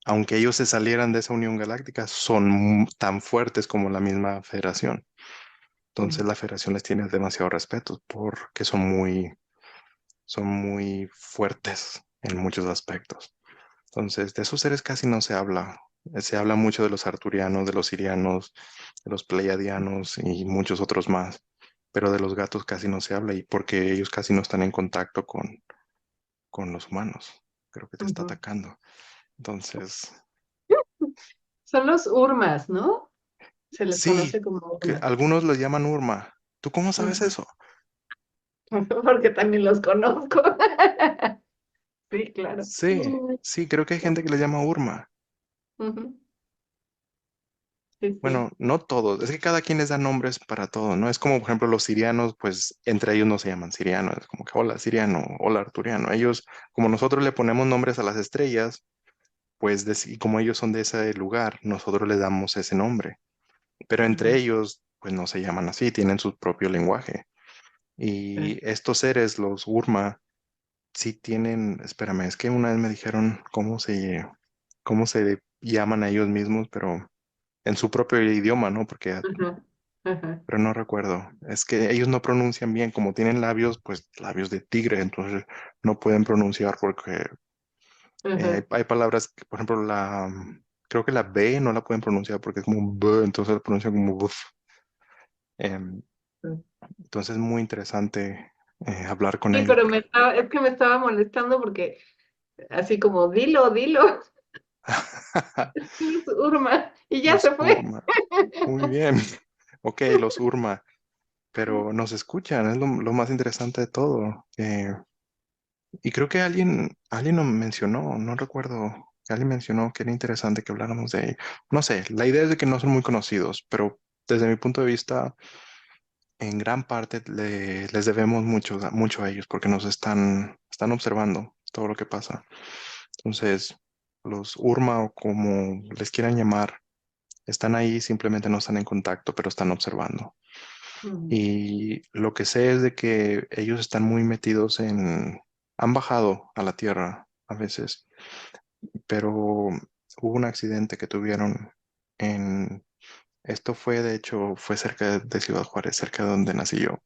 aunque ellos se salieran de esa unión galáctica, son tan fuertes como la misma Federación. Entonces, ujú, la Federación les tiene demasiado respeto porque son muy fuertes en muchos aspectos. Entonces, de esos seres casi no se habla. Se habla mucho de los arturianos, de los sirianos, de los pleiadianos y muchos otros más, pero de los gatos casi no se habla y porque ellos casi no están en contacto con los humanos. Creo que te está ujú. atacando. Entonces, Son los urmas, ¿no? Se les sí, conoce como que urmas. algunos los llaman Urma. ¿Tú cómo sabes Ujú. eso? Porque también los conozco. Sí, claro. Sí, sí, creo que hay gente que le llama Urma. Ujú. Sí, sí. Bueno, no todos, es que cada quien les da nombres para todo, ¿no? Es como, por ejemplo, los sirianos, pues entre ellos no se llaman sirianos, es como que hola siriano, hola arturiano. Ellos, como nosotros le ponemos nombres a las estrellas, pues y como ellos son de ese lugar, nosotros les damos ese nombre. Pero entre Ujú. ellos, pues no se llaman así, tienen su propio lenguaje. Sí. Y estos seres, los Urma, sí tienen, espérame, es que una vez me dijeron cómo se llaman a ellos mismos, pero en su propio idioma, ¿no? Porque Ajá, ajá, pero no recuerdo. Es que ellos no pronuncian bien, como tienen labios, pues labios de tigre, entonces no pueden pronunciar porque ajá. hay palabras, que, por ejemplo, creo que la B no la pueden pronunciar porque es como un B, entonces la pronuncian como buf. Em, entonces es muy interesante hablar con Sí, ellos. pero es que me estaba molestando porque así como, dilo, dilo, es Urma, y ya Los se fue. Urma. Muy bien. Ok, los Urma. Pero nos escuchan, es lo más interesante de todo. Y creo que alguien lo mencionó, no recuerdo, alguien mencionó que era interesante que habláramos de ello. No sé, la idea es de que no son muy conocidos, pero desde mi punto de vista, en gran parte les debemos mucho a ellos porque nos están observando todo lo que pasa. Entonces, los Urma o como les quieran llamar, están ahí, simplemente no están en contacto, pero están observando. Mm, Y lo que sé es de que ellos están muy metidos han bajado a la tierra a veces, pero hubo un accidente que tuvieron esto fue, de hecho, fue cerca de Ciudad Juárez, cerca de donde nací yo,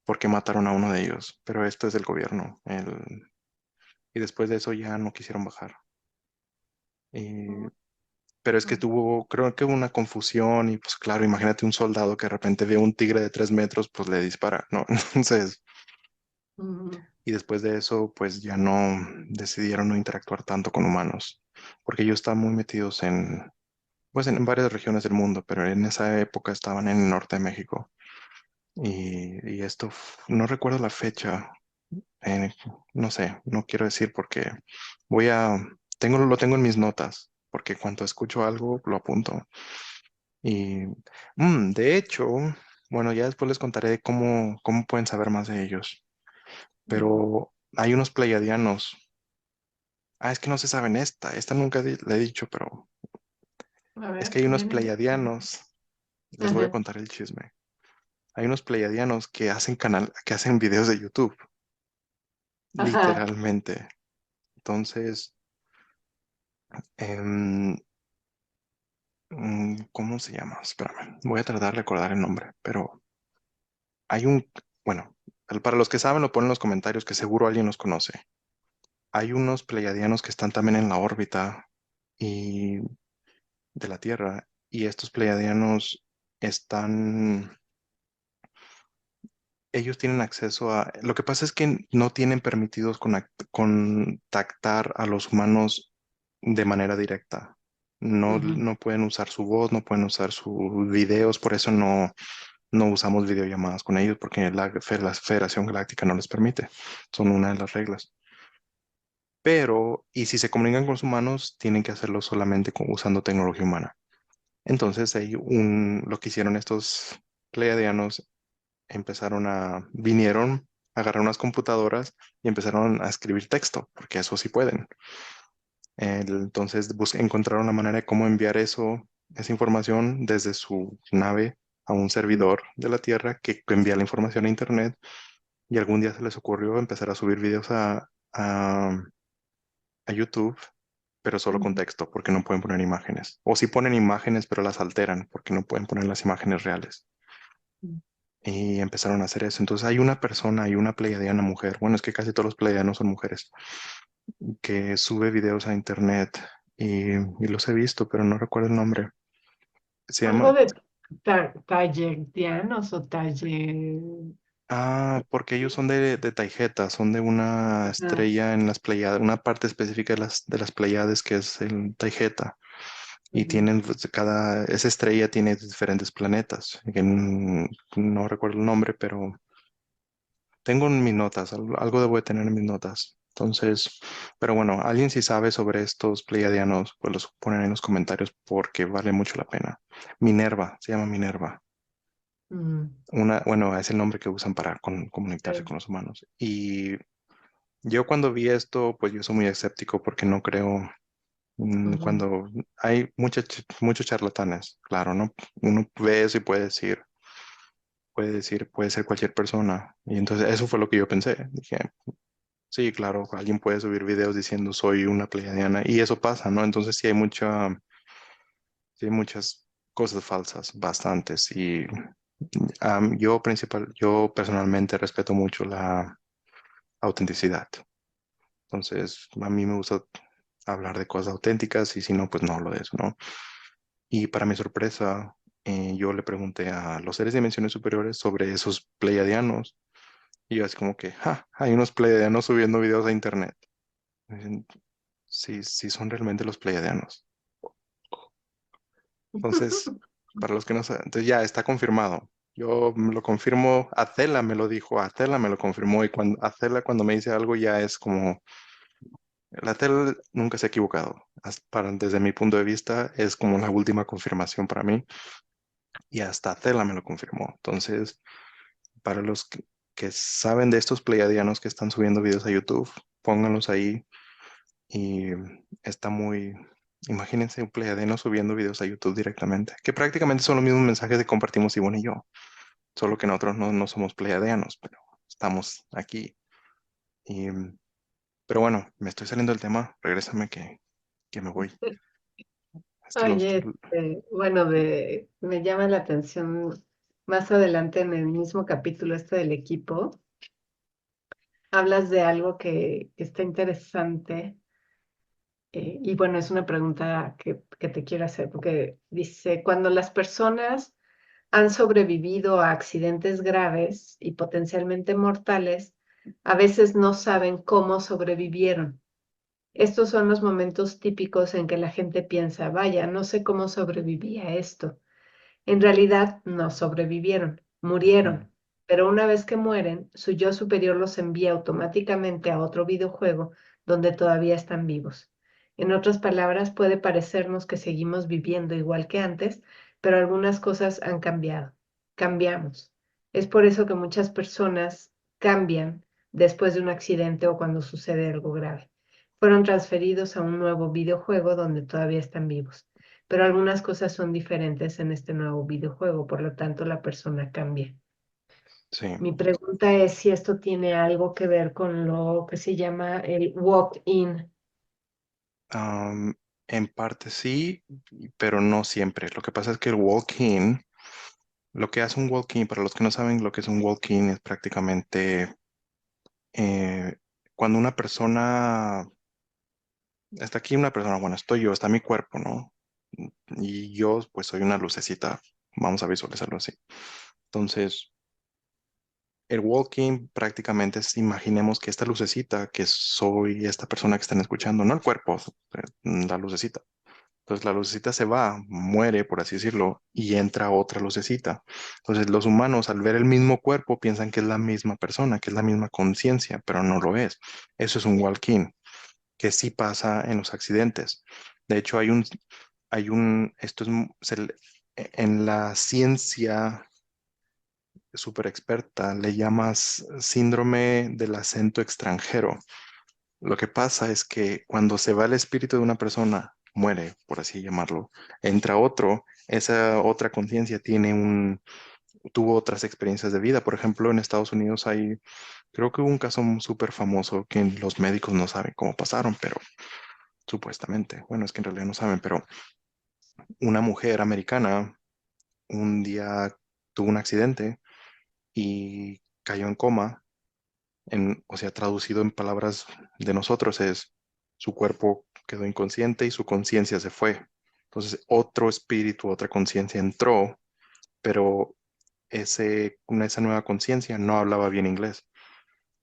porque mataron a uno de ellos, pero esto es del gobierno, y después de eso ya no quisieron bajar. Y- mm, pero es que mm, creo que hubo una confusión y pues claro, imagínate un soldado que de repente ve un tigre de 3 metros, pues le dispara, ¿no? Entonces, mm, y después de eso, pues ya no decidieron no interactuar tanto con humanos, porque ellos están muy metidos pues en varias regiones del mundo, pero en esa época estaban en el norte de México. Y esto, no recuerdo la fecha, eh, no sé, no quiero decir porque voy a, lo tengo en mis notas, porque cuando escucho algo lo apunto. Y de hecho, bueno, ya después les contaré cómo pueden saber más de ellos, mm. pero hay unos pleiadianos. Ah, es que no se saben esta nunca le he dicho, pero A es ver, que hay unos viene. pleiadianos, les voy a Ajá, contar el chisme. Hay unos pleiadianos que hacen videos de YouTube, ajá, literalmente. Entonces, em, ¿cómo se llama? Espérame, voy a tratar de recordar el nombre, pero hay bueno, para los que saben lo ponen en los comentarios que seguro alguien los conoce. Hay unos pleiadianos que están también en la órbita y de la Tierra y estos pleiadianos están, ellos tienen acceso lo que pasa es que no tienen permitidos contactar a los humanos de manera directa. No, ujú, no pueden usar su voz, no pueden usar sus videos, por eso no usamos videollamadas con ellos, porque la Federación Galáctica no les permite. Son una de las reglas. Pero, y si se comunican con los humanos, tienen que hacerlo solamente usando tecnología humana. Entonces, lo que hicieron estos pleiadianos vinieron, agarraron unas computadoras y empezaron a escribir texto, porque eso sí pueden. Entonces encontraron la manera de cómo enviar esa información desde su nave a un mm, servidor de la Tierra que envía la información a Internet y algún día se les ocurrió empezar a subir videos a YouTube, pero solo con mm, texto, porque no pueden poner imágenes. O sí ponen imágenes, pero las alteran, porque no pueden poner las imágenes reales. mm. Y empezaron a hacer eso. Entonces hay una pleiadiana mujer, bueno, es que casi todos los pleiadianos son mujeres, que sube videos a internet y los he visto, pero no recuerdo el nombre. Se Algo llama, de tallerianos o taller. porque ellos son de Taijeta, son de una Ah, estrella en las Pleiades, una parte específica de las Pleiades que es el Taijeta. Y ujú, tienen, pues, esa estrella tiene diferentes planetas, que no recuerdo el nombre, pero tengo en mis notas, algo debo de tener en mis notas. Entonces, pero bueno, alguien si sabe sobre estos pleiadianos, pues los ponen en los comentarios porque vale mucho la pena. Minerva, se llama Minerva. mm, Bueno, es el nombre que usan para comunicarse sí, con los humanos. Y yo cuando vi esto, pues yo soy muy escéptico porque no creo, ujú, cuando hay muchos charlatanes, claro, ¿no? Uno ve eso y puede ser cualquier persona. Y entonces eso fue lo que yo pensé. Dije, sí, claro, alguien puede subir videos diciendo soy una pleiadiana y eso pasa, ¿no? Entonces sí hay muchas cosas falsas, bastantes. Y yo personalmente respeto mucho la autenticidad. Entonces, a mí me gusta hablar de cosas auténticas y si no, pues no hablo de eso, ¿no? Y para mi sorpresa, yo le pregunté a los seres de dimensiones superiores sobre esos pleiadianos y yo así como que, "Ja, hay unos pleiadianos subiendo videos a internet. Dicen, sí, sí son realmente los pleiadianos. Entonces, para los que no saben, entonces ya está confirmado. Yo me lo confirmo, Acela me lo dijo, Acela me lo confirmó y cuando Acela cuando me dice algo ya es como, la Acela nunca se ha equivocado. Desde mi punto de vista es como la última confirmación para mí y hasta Acela me lo confirmó. Entonces, para los que saben de estos pleiadianos que están subiendo videos a YouTube, pónganlos ahí y está muy... Imagínense un pleiadiano subiendo videos a YouTube directamente, que prácticamente son los mismos mensajes que compartimos Ivonne y yo. Solo que nosotros no somos pleiadianos, pero estamos aquí. Y, pero bueno, me estoy saliendo del tema, regrésame que me voy. Es que Oye, bueno, me llama la atención más adelante en el mismo capítulo este del equipo, hablas de algo que está interesante y bueno, es una pregunta que te quiero hacer porque dice, cuando las personas han sobrevivido a accidentes graves y potencialmente mortales, a veces no saben cómo sobrevivieron. Estos son los momentos típicos en que la gente piensa, vaya, no sé cómo sobreviví a esto. En realidad no sobrevivieron, Mm, murieron, pero una vez que mueren, su yo superior los envía automáticamente a otro videojuego donde todavía están vivos. En otras palabras, puede parecernos que seguimos viviendo igual que antes, pero algunas cosas han cambiado. Cambiamos. Es por eso que muchas personas cambian después de un accidente o cuando sucede algo grave. Fueron transferidos a un nuevo videojuego donde todavía están vivos, pero algunas cosas son diferentes en este nuevo videojuego, por lo tanto la persona cambia. sí, Mi pregunta es si esto tiene algo que ver con lo que se llama el walk-in. Am, en parte sí, pero no siempre. Lo que pasa es que el walk-in, lo que hace un walk-in, para los que no saben lo que es un walk-in, es prácticamente eh, cuando una persona, está aquí una persona, bueno, estoy yo, está mi cuerpo, ¿no? Y yo pues soy una lucecita, vamos a visualizarlo así. Entonces, el walking prácticamente es, imaginemos que esta lucecita, que soy esta persona que están escuchando, no el cuerpo, la lucecita. Entonces la lucecita se va, muere, por así decirlo, y entra otra lucecita. Entonces los humanos al ver el mismo cuerpo piensan que es la misma persona, que es la misma conciencia, pero no lo es. Eso es un walking, que sí pasa en los accidentes. De hecho, esto es, en la ciencia súper experta, le llamas síndrome del acento extranjero. Lo que pasa es que cuando se va el espíritu de una persona, muere, por así llamarlo, entra otro, esa otra conciencia tuvo otras experiencias de vida. Por ejemplo, en Estados Unidos creo que hubo un caso súper famoso que los médicos no saben cómo pasaron, pero supuestamente, bueno, es que en realidad no saben, pero una mujer americana un día tuvo un accidente y cayó en coma o sea, traducido en palabras de nosotros es su cuerpo quedó inconsciente y su conciencia se fue. Entonces, otro espíritu, otra conciencia entró, pero esa nueva conciencia no hablaba bien inglés.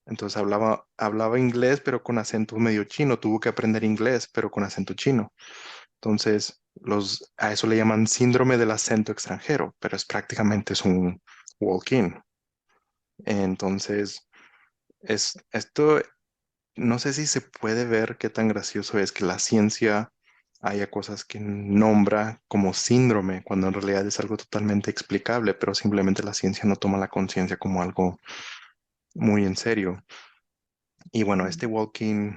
Entonces hablaba inglés, pero con acento medio chino. Tuvo que aprender inglés, pero con acento chino. Entonces, a eso le llaman síndrome del acento extranjero, pero es un walk-in. Entonces, esto no sé si se puede ver qué tan gracioso es que la ciencia haya cosas que nombra como síndrome, cuando en realidad es algo totalmente explicable, pero simplemente la ciencia no toma la conciencia como algo muy en serio. Y bueno, este walking,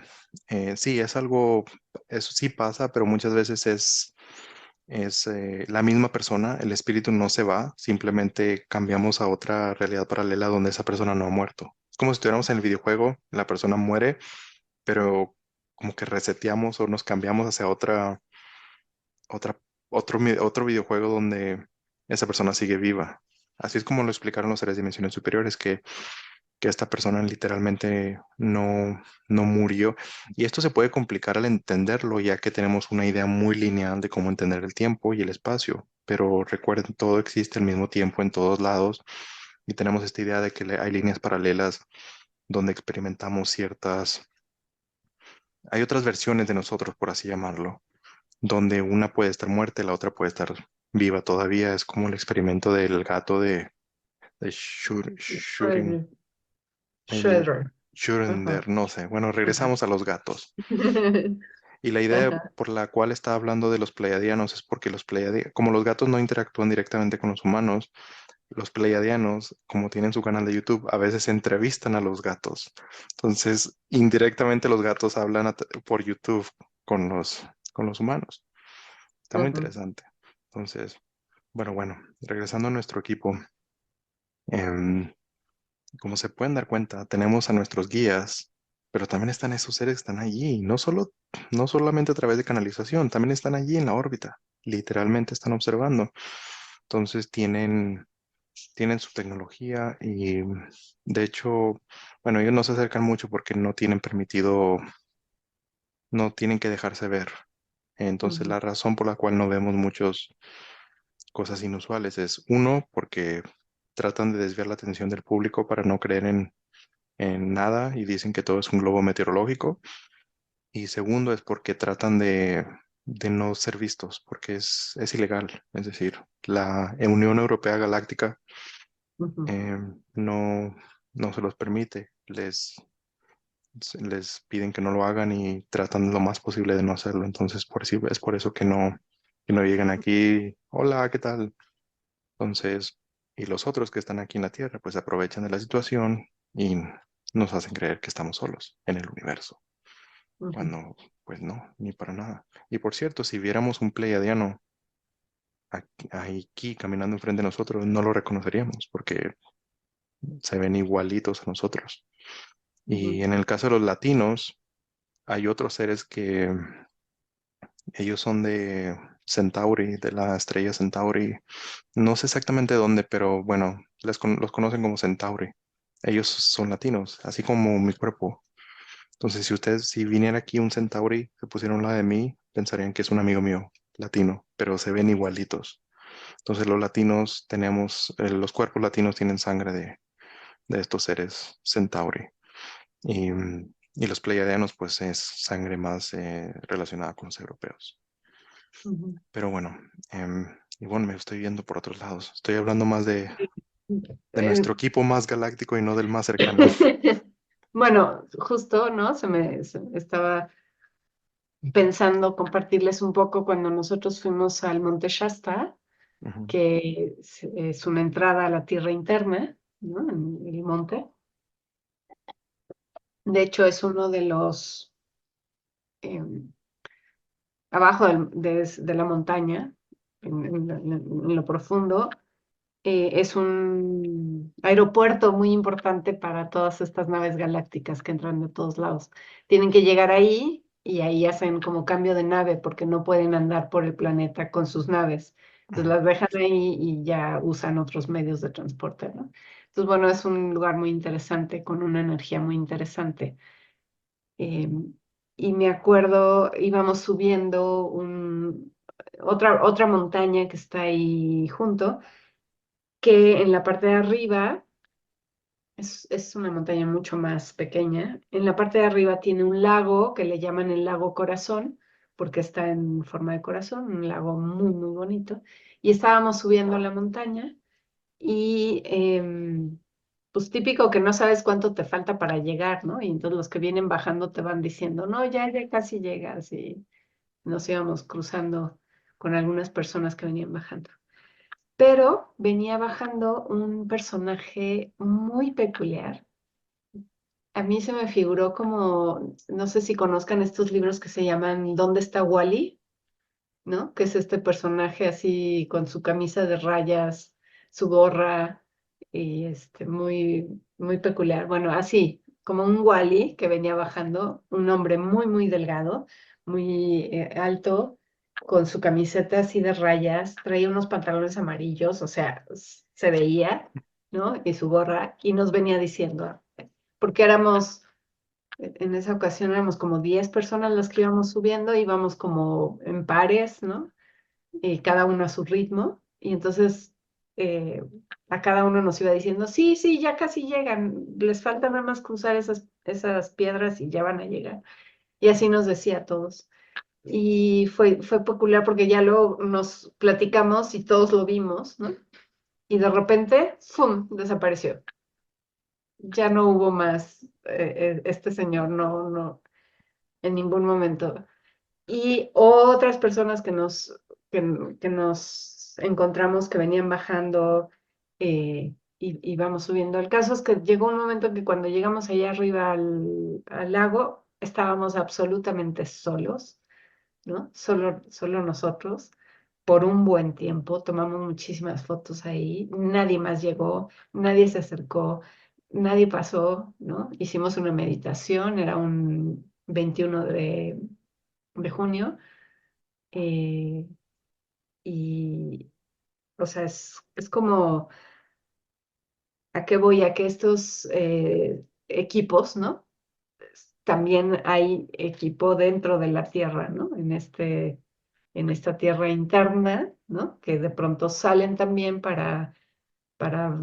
sí, es algo, eso sí pasa, pero muchas veces es la misma persona, el espíritu no se va, simplemente cambiamos a otra realidad paralela donde esa persona no ha muerto. Es como si estuviéramos en el videojuego, la persona muere pero como que reseteamos o nos cambiamos hacia otra, otro videojuego donde esa persona sigue viva. Así es como lo explicaron los seres de dimensiones superiores, que esta persona literalmente no murió. Y esto se puede complicar al entenderlo, ya que tenemos una idea muy lineal de cómo entender el tiempo y el espacio. Pero recuerden, todo existe al mismo tiempo en todos lados y tenemos esta idea de que hay líneas paralelas donde experimentamos hay otras versiones de nosotros, por así llamarlo, donde una puede estar muerta y la otra puede estar viva todavía. Es como el experimento del gato de Schrödinger, Schroeder. el Schroeder. Ajá. Schrödinger, no sé. Bueno, Ajá. regresamos a los gatos. Y la idea Ajá. por la cual está hablando de los pleiadianos es porque como los gatos no interactúan directamente con los humanos, los pleiadianos, como tienen su canal de YouTube, a veces entrevistan a los gatos. Entonces, indirectamente los gatos hablan por YouTube con los humanos. Está muy Ujú, interesante. Entonces, bueno, regresando a nuestro equipo, em, como se pueden dar cuenta, tenemos a nuestros guías, pero también están esos seres que están allí, no solamente a través de canalización, también están allí en la órbita, literalmente están observando. Entonces tienen su tecnología y de hecho, bueno, ellos no se acercan mucho porque no tienen permitido, no tienen que dejarse ver. Entonces ujú, la razón por la cual no vemos muchas cosas inusuales es uno, porque tratan de desviar la atención del público para no creer en nada y dicen que todo es un globo meteorológico. Y segundo es porque tratan de no ser vistos, porque es ilegal. Es decir, la Unión Europea Galáctica ujú, no, no se los permite. Les piden que no lo hagan y tratan lo más posible de no hacerlo. Entonces, es por eso que no llegan aquí. Hola, ¿qué tal? Entonces, y los otros que están aquí en la Tierra, pues aprovechan de la situación y nos hacen creer que estamos solos en el universo, ujú, cuando pues no, ni para nada. Y por cierto, si viéramos un pleiadiano aquí caminando enfrente de nosotros, no lo reconoceríamos porque se ven igualitos a nosotros. Y ujú, en el caso de los latinos, hay otros seres que ellos son de Centauri, de la estrella Centauri. No sé exactamente dónde, pero bueno, los conocen como Centauri. Ellos son latinos, así como mi cuerpo. Entonces, si viniera aquí un Centauri, se pusieron la de mí, pensarían que es un amigo mío, latino, pero se ven igualitos. Entonces, los latinos los cuerpos latinos tienen sangre de estos seres Centauri. Y los pleiadianos, pues es sangre más relacionada con los europeos. ujú. Pero bueno, y bueno, me estoy viendo por otros lados. Estoy hablando más de Eh, nuestro equipo más galáctico y no del más cercano. Bueno, justo, ¿no? Estaba pensando compartirles un poco cuando nosotros fuimos al Monte Shasta, Ujú, que es una entrada a la tierra interna, ¿no? En el monte. De hecho, es uno de los, em, abajo de la montaña, en lo profundo, es un aeropuerto muy importante para todas estas naves galácticas que entran de todos lados. Tienen que llegar ahí y ahí hacen como cambio de nave porque no pueden andar por el planeta con sus naves. Entonces ujú, las dejan ahí y ya usan otros medios de transporte, ¿no? Entonces, bueno, es un lugar muy interesante, con una energía muy interesante. Eh, y me acuerdo, íbamos subiendo otra montaña que está ahí junto, que en la parte de arriba es una montaña mucho más pequeña. En la parte de arriba tiene un lago que le llaman el lago Corazón, porque está en forma de corazón, un lago muy, muy bonito. Y estábamos subiendo la montaña y pues típico que no sabes cuánto te falta para llegar, ¿no? Y entonces los que vienen bajando te van diciendo, no, ya casi llegas. Y nos íbamos cruzando con algunas personas que venían bajando. Pero venía bajando un personaje muy peculiar. A mí se me figuró como, no sé si conozcan estos libros que se llaman ¿Dónde está Wally? ¿No? Que es este personaje así con su camisa de rayas, su gorra y muy, muy peculiar. Bueno, así, como un Wally que venía bajando, un hombre muy, muy delgado, muy alto, con su camiseta así de rayas, traía unos pantalones amarillos, o sea, se veía, ¿no? Y su gorra, y nos venía diciendo, porque en esa ocasión éramos como 10 personas las que íbamos subiendo, íbamos como en pares, ¿no? Y cada uno a su ritmo, y entonces eh, a cada uno nos iba diciendo, sí, sí, ya casi llegan, les falta nada más cruzar esas piedras y ya van a llegar. Y así nos decía a todos. Y fue peculiar porque ya luego nos platicamos y todos lo vimos, ¿no? y de repente, ¡fum!, desapareció. Ya no hubo más, este señor, no, no, en ningún momento. Y otras personas que nos encontramos que venían bajando, y íbamos subiendo. El caso es que llegó un momento que cuando llegamos allá arriba al lago, estábamos absolutamente solos, ¿no? Solo nosotros, por un buen tiempo. Tomamos muchísimas fotos ahí. Nadie más llegó, nadie se acercó, nadie pasó, ¿no? Hicimos una meditación, era un 21 de junio, eh, y, o sea, es como, ¿a qué voy? A que estos equipos, ¿no? También hay equipo dentro de la Tierra, ¿no? En esta Tierra interna, ¿no? Que de pronto salen también para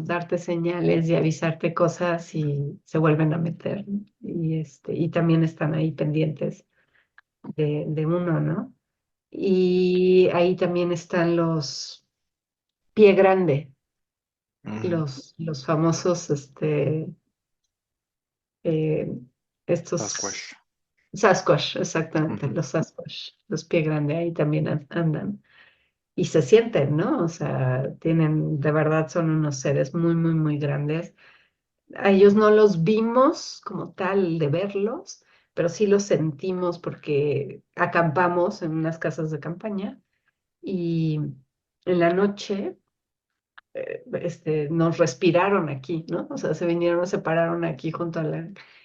darte señales y avisarte cosas y se vuelven a meter, ¿no? Y también están ahí pendientes de uno, ¿no? Y ahí también están los pie grande, Ujú. los famosos, eh, estos Sasquatch. Sasquatch, exactamente, Ujú. los Sasquatch, los pie grande, ahí también andan. Y se sienten, ¿no? O sea, de verdad son unos seres muy, muy, muy grandes. A ellos no los vimos como tal de verlos, pero sí los sentimos porque acampamos en unas casas de campaña y en la noche, nos respiraron aquí, ¿no? O sea, se vinieron, se pararon aquí junto a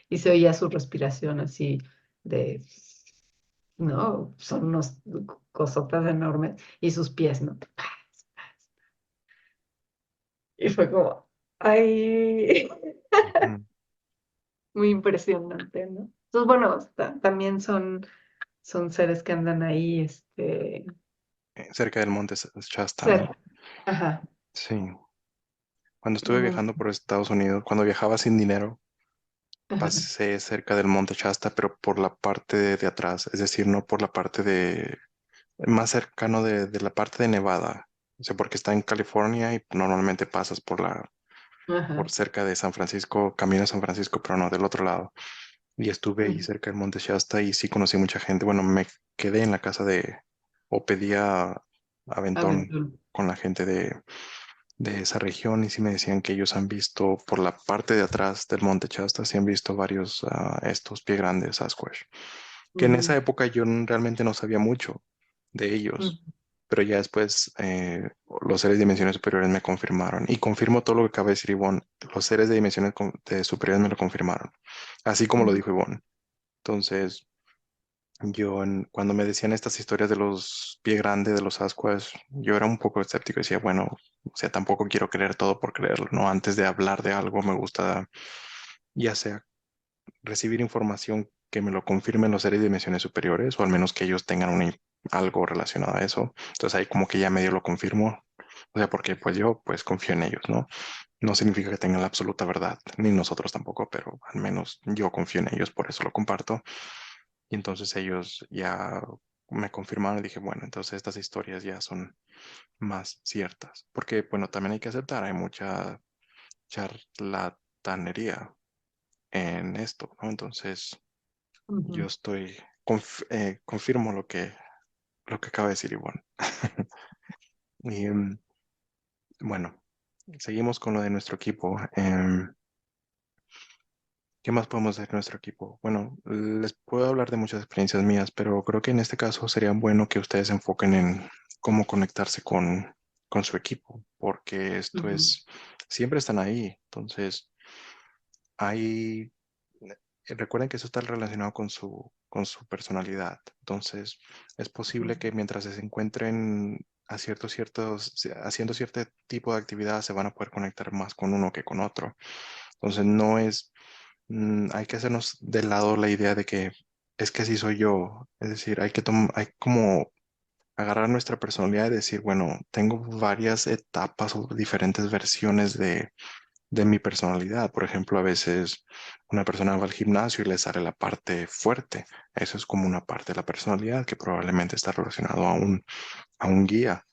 y se oía su respiración así de, ¿no? Son unos cosotas enormes y sus pies, ¿no? Y fue como, ay, Ujú. muy impresionante, ¿no? Entonces, bueno, también son seres que andan ahí, Cerca del monte Shasta, ¿no? cerca. Ajá. Sí. Cuando estuve Mm, viajando por Estados Unidos, cuando viajaba sin dinero, ajá, pasé cerca del monte Shasta, pero por la parte de atrás, es decir, no por la parte más cercano de la parte de Nevada. O sea, porque está en California y normalmente pasas por ajá. cerca de San Francisco, camino a San Francisco, pero no del otro lado. Y estuve ahí Ujú. cerca del monte Shasta y sí conocí mucha gente. Bueno, me quedé en la casa o pedía aventón Aventón. con la gente de esa región y sí me decían que ellos han visto por la parte de atrás del monte Shasta, sí han visto varios estos pie grandes Sasquatch, que en esa Ujú, época yo realmente no sabía mucho de ujú, ellos, pero ya después los seres de dimensiones superiores me confirmaron y confirmo todo lo que acaba de decir Ivonne, los seres de dimensiones superiores me lo confirmaron, así como lo ujú, dijo Ivonne. Entonces, cuando me decían estas historias de los pie grande, de los Sasquatch, yo era un poco escéptico y decía, bueno, o sea, tampoco quiero creer todo por creerlo, ¿no? Antes de hablar de algo me gusta ya sea recibir información que me lo confirmen los seres de dimensiones superiores o al menos que ellos tengan algo relacionado a eso. Entonces ahí como que ya medio lo confirmo. O sea, porque pues yo pues confío en ellos, ¿no? No significa que tengan la absoluta verdad, ni nosotros tampoco, pero al menos yo confío en ellos, por eso lo comparto. Y entonces ellos ya me confirmaron y dije, bueno, entonces estas historias ya son más ciertas. Porque, bueno, también hay que aceptar, hay mucha charlatanería en esto, ¿no? Entonces yo ujú, confirmo lo que acaba de decir Ivonne. Y bueno, seguimos con lo de nuestro equipo. ¿Qué más podemos hacer en nuestro equipo? Bueno, les puedo hablar de muchas experiencias mías, pero creo que en este caso sería bueno que ustedes se enfoquen en cómo conectarse con su equipo, porque ujú, siempre están ahí. Entonces, hay, recuerden que eso está relacionado con su personalidad. Entonces, es posible que mientras se encuentren haciendo cierto tipo de actividad, se van a poder conectar más con uno que con otro. Entonces, hay que hacernos de lado la idea de que es que así soy yo. Es decir, hay como agarrar nuestra personalidad y decir, bueno, tengo varias etapas o diferentes versiones de mi personalidad. Por ejemplo, a veces una persona va al gimnasio y le sale la parte fuerte. Eso es como una parte de la personalidad que probablemente está relacionado a un guía.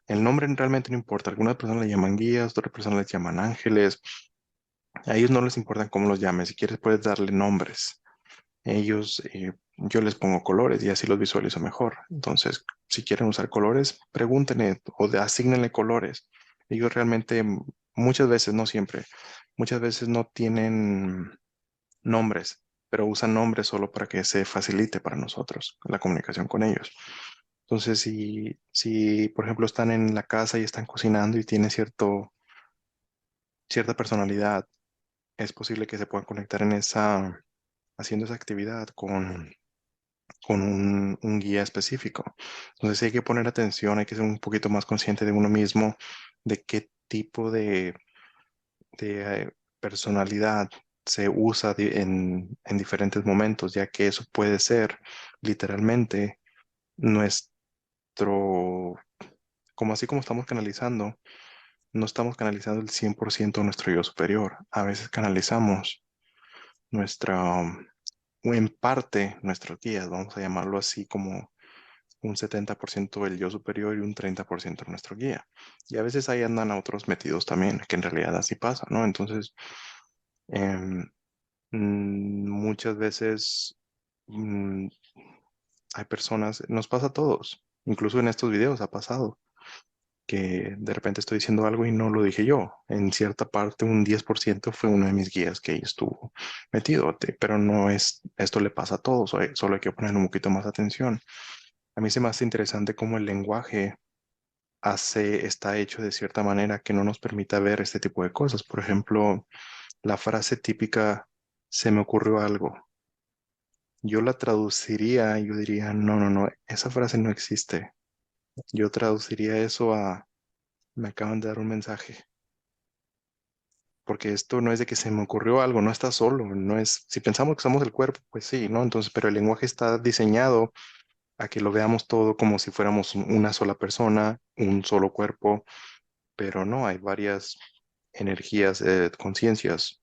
el nombre realmente no importa. Algunas personas le llaman guías, otras personas les llaman ángeles. A ellos no les importa cómo los llames. Si quieres, puedes darle nombres. Ellos, yo les pongo colores y así los visualizo mejor. Entonces, si quieren usar colores, pregúntenle o asígnenle colores. Ellos realmente, muchas veces, no siempre, muchas veces no tienen nombres, pero usan nombres solo para que se facilite para nosotros la comunicación con ellos. Entonces, si por ejemplo están en la casa y están cocinando y tienen cierta personalidad, es posible que se puedan conectar haciendo esa actividad con un guía específico. Entonces, sí hay que poner atención, hay que ser un poquito más consciente de uno mismo, de qué tipo de personalidad se usa en diferentes momentos, ya que eso puede ser literalmente nuestro, como así como estamos canalizando, no estamos canalizando el 100% nuestro yo superior. A veces canalizamos nuestra, o en parte nuestros guías, vamos a llamarlo así como un 70% del yo superior y un 30% nuestro guía. Y a veces ahí andan a otros metidos también, que en realidad así pasa, ¿no? Entonces, em, muchas veces mm, hay personas, nos pasa a todos, incluso en estos videos ha pasado, que de repente estoy diciendo algo y no lo dije yo. En cierta parte, un 10% fue uno de mis guías que ahí estuvo metido, pero no es, esto le pasa a todos, solo hay que poner un poquito más atención. A mí se me hace interesante cómo el lenguaje está hecho de cierta manera que no nos permita ver este tipo de cosas. Por ejemplo, la frase típica, se me ocurrió algo. Yo la traduciría y yo diría, no, no, no, esa frase no existe. Yo traduciría eso a, me acaban de dar un mensaje. Porque esto no es de que se me ocurrió algo, no está solo, no es, si pensamos que somos el cuerpo, pues sí, ¿no? Entonces, pero el lenguaje está diseñado a que lo veamos todo como si fuéramos una sola persona, un solo cuerpo, pero no, hay varias energías, conciencias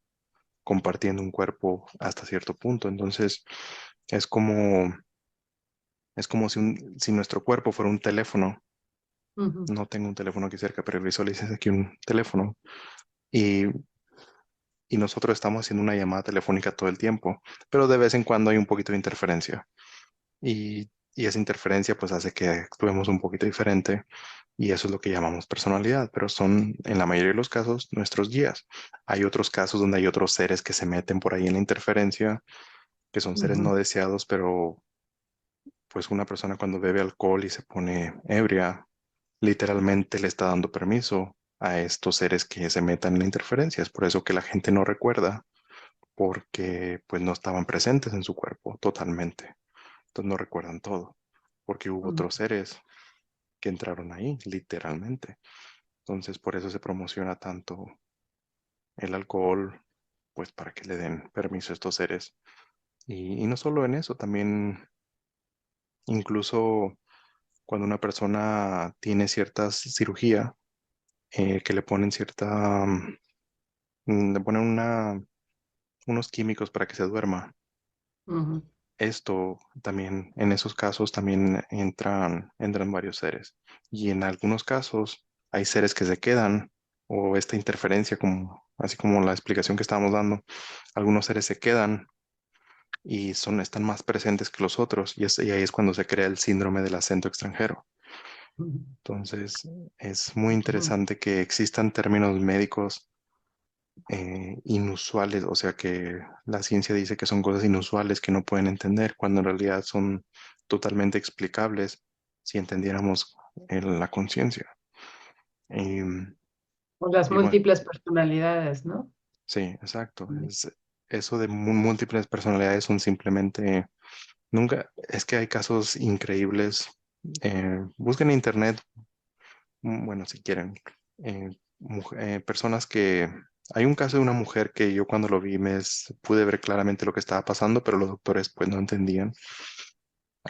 compartiendo un cuerpo hasta cierto punto. Entonces, es como, es como si nuestro cuerpo fuera un teléfono. Ujú, No tengo un teléfono aquí cerca, pero visualices aquí un teléfono. Y, y nosotros estamos haciendo una llamada telefónica todo el tiempo, pero de vez en cuando hay un poquito de interferencia. Y esa interferencia pues hace que actuemos un poquito diferente y eso es lo que llamamos personalidad, pero son en la mayoría de los casos nuestros guías. Hay otros casos donde hay otros seres que se meten por ahí en la interferencia, que son seres ujú, no deseados, pero pues una persona cuando bebe alcohol y se pone ebria, literalmente le está dando permiso a estos seres que se metan en la interferencia. Es por eso que la gente no recuerda, porque pues no estaban presentes en su cuerpo totalmente. Entonces no recuerdan todo, porque hubo ujú, otros seres que entraron ahí, literalmente. Entonces por eso se promociona tanto el alcohol, pues para que le den permiso a estos seres. Y no solo en eso, también incluso cuando una persona tiene cierta cirugía, que le ponen le ponen unos químicos para que se duerma. ujú, Esto también, en esos casos también entran varios seres. Y en algunos casos hay seres que se quedan, o esta interferencia, así como la explicación que estábamos dando, algunos seres se quedan y están más presentes que los otros, y ahí es cuando se crea el síndrome del acento extranjero. ujú, Entonces, es muy ujú, interesante que existan términos médicos inusuales, o sea que la ciencia dice que son cosas inusuales que no pueden entender, cuando en realidad son totalmente explicables si entendiéramos la conciencia. Y, o las y bueno, múltiples personalidades, ¿no? sí, exacto. Ujú, Eso de múltiples personalidades son simplemente, nunca, es que hay casos increíbles. Busquen en internet, bueno, si quieren, personas que... Hay un caso de una mujer que yo cuando lo vi pude ver claramente lo que estaba pasando, pero los doctores pues no entendían.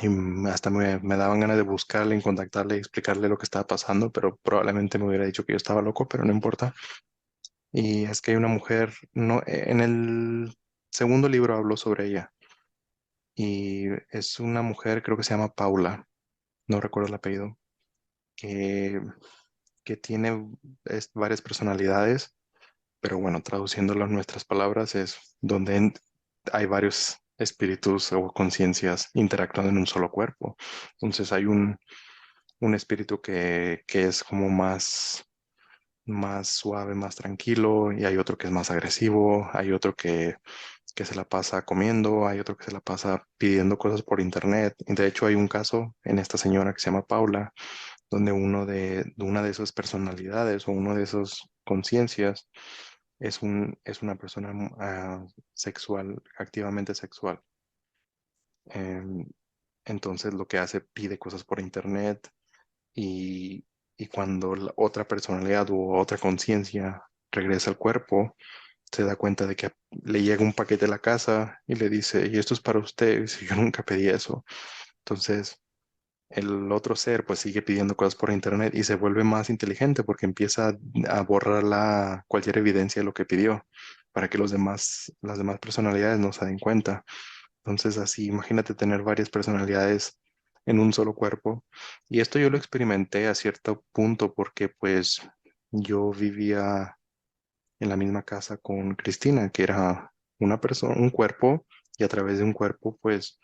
Y hasta me daban ganas de buscarle, en contactarle y explicarle lo que estaba pasando, pero probablemente me hubiera dicho que yo estaba loco, pero no importa. Y es que hay una mujer, no, en el segundo libro habló sobre ella. Y es una mujer, creo que se llama Paula, no recuerdo el apellido, que tiene varias personalidades, pero bueno, traduciéndolo en nuestras palabras es donde hay varios espíritus o conciencias interactuando en un solo cuerpo. Entonces hay un espíritu que es como más suave, más tranquilo, y hay otro que es más agresivo, hay otro que se la pasa comiendo, hay otro que se la pasa pidiendo cosas por internet. Y de hecho hay un caso en esta señora que se llama Paula, donde una de esas personalidades o uno de esas conciencias es una persona sexual, activamente sexual. Em, entonces lo que hace, pide cosas por internet y, y cuando la otra personalidad u otra conciencia regresa al cuerpo, se da cuenta de que le llega un paquete a la casa y le dice, y esto es para usted, y dice, yo nunca pedí eso. Entonces, el otro ser pues sigue pidiendo cosas por internet y se vuelve más inteligente porque empieza a borrar cualquier evidencia de lo que pidió para que las demás personalidades no se den cuenta. Entonces, así, imagínate tener varias personalidades en un solo cuerpo. Y esto yo lo experimenté a cierto punto porque pues yo vivía en la misma casa con Cristina, que era una persona, un cuerpo, y a través de un cuerpo, pues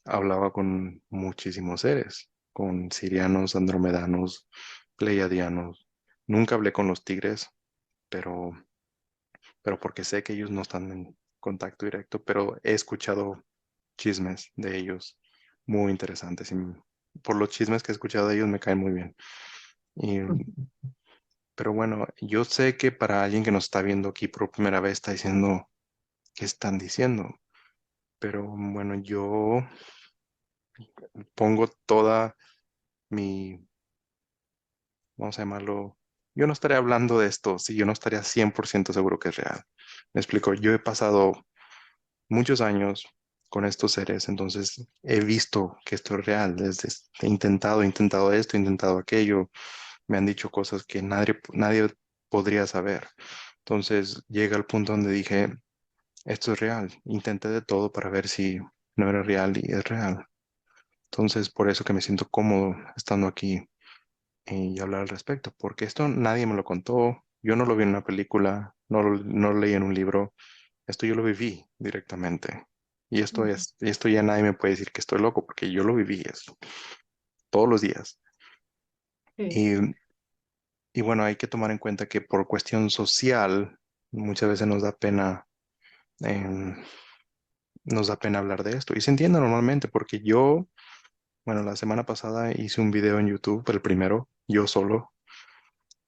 hablaba con muchísimos seres, con sirianos, andromedanos, pleiadianos. Nunca hablé con los tigres, pero, pero porque sé que ellos no están en contacto directo, pero he escuchado chismes de ellos muy interesantes. Y por los chismes que he escuchado de ellos me caen muy bien. Y pero bueno, yo sé que para alguien que nos está viendo aquí por primera vez está diciendo, ¿qué están diciendo? Pero bueno, yo pongo toda mi, vamos a llamarlo, yo no estaría hablando de esto si yo no estaría 100% seguro que es real. Me explico, yo he pasado muchos años con estos seres, entonces he visto que esto es real. He intentado esto, he intentado aquello, me han dicho cosas que nadie podría saber. Entonces llega el punto donde dije, esto es real. Intenté de todo para ver si no era real y es real. Entonces, por eso que me siento cómodo estando aquí y hablar al respecto, porque esto nadie me lo contó, yo no lo vi en una película, no lo leí en un libro, esto yo lo viví directamente. Y esto ya nadie me puede decir que estoy loco, porque yo lo viví eso todos los días. Sí. Y, y bueno, hay que tomar en cuenta que por cuestión social, muchas veces em, nos da pena hablar de esto. Y se entiende normalmente, porque yo, bueno, la semana pasada hice un video en YouTube, el primero, yo solo,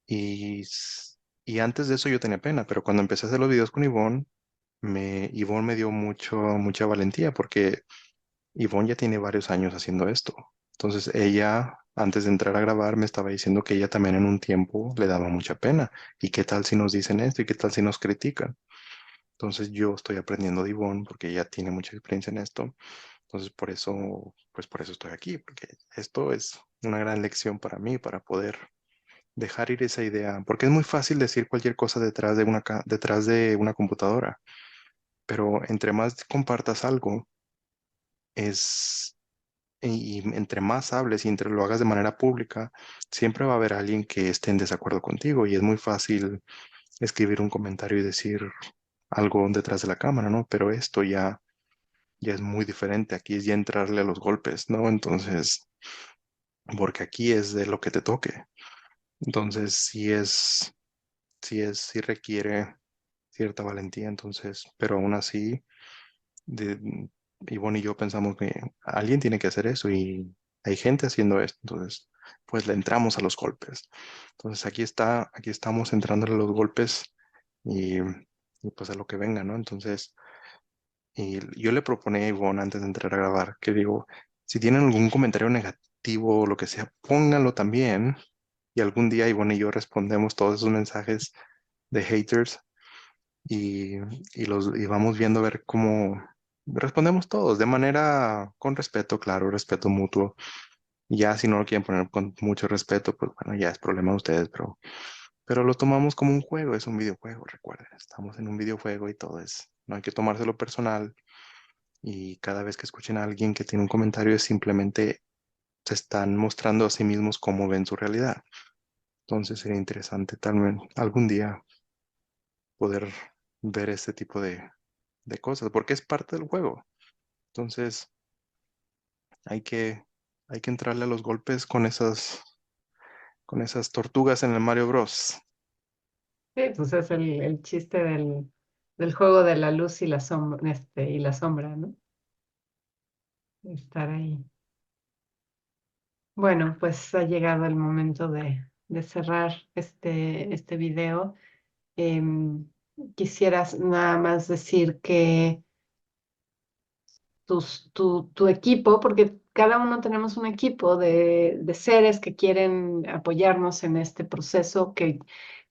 y, y antes de eso yo tenía pena, pero cuando empecé a hacer los videos con Ivonne, Ivonne me dio mucha valentía, porque Ivonne ya tiene varios años haciendo esto. Entonces ella, antes de entrar a grabar, me estaba diciendo que ella también en un tiempo le daba mucha pena. ¿Y qué tal si nos dicen esto? ¿Y qué tal si nos critican? Entonces yo estoy aprendiendo de Ivonne porque ella tiene mucha experiencia en esto. Entonces pues por eso estoy aquí, porque esto es una gran lección para mí, para poder dejar ir esa idea, porque es muy fácil decir cualquier cosa detrás de una computadora, pero entre más compartas algo, es, y entre más hables y entre lo hagas de manera pública, siempre va a haber alguien que esté en desacuerdo contigo y es muy fácil escribir un comentario y decir algo detrás de la cámara, ¿no? Pero esto ya es muy diferente, aquí es ya entrarle a los golpes, ¿no? Entonces, porque aquí es de lo que te toque. Entonces, sí requiere cierta valentía, entonces, pero aún así, de, Ivonne y yo pensamos que alguien tiene que hacer eso y hay gente haciendo esto, entonces, pues le entramos a los golpes. Entonces, aquí estamos entrándole a los golpes y pues a lo que venga, ¿no? Entonces, y yo le proponía a Ivonne antes de entrar a grabar que digo, si tienen algún comentario negativo o lo que sea, pónganlo también. Y algún día Ivonne y yo respondemos todos esos mensajes de haters y, y vamos viendo a ver cómo respondemos todos de manera con respeto, claro, respeto mutuo. Y ya si no lo quieren poner con mucho respeto, pues bueno, ya es problema de ustedes, pero lo tomamos como un juego, es un videojuego, recuerden, estamos en un videojuego y todo es, no hay que tomárselo personal y cada vez que escuchen a alguien que tiene un comentario es simplemente se están mostrando a sí mismos cómo ven su realidad. Entonces sería interesante también algún día poder ver este tipo de cosas, porque es parte del juego. Entonces hay que, hay que entrarle a los golpes con esas tortugas en el Mario Bros. Sí, pues es el chiste del juego de la luz y la sombra, y la sombra, ¿no? Estar ahí. Bueno, pues ha llegado el momento de cerrar este video. Em, Quisieras nada más decir que tu equipo, porque cada uno tenemos un equipo de seres que quieren apoyarnos en este proceso, que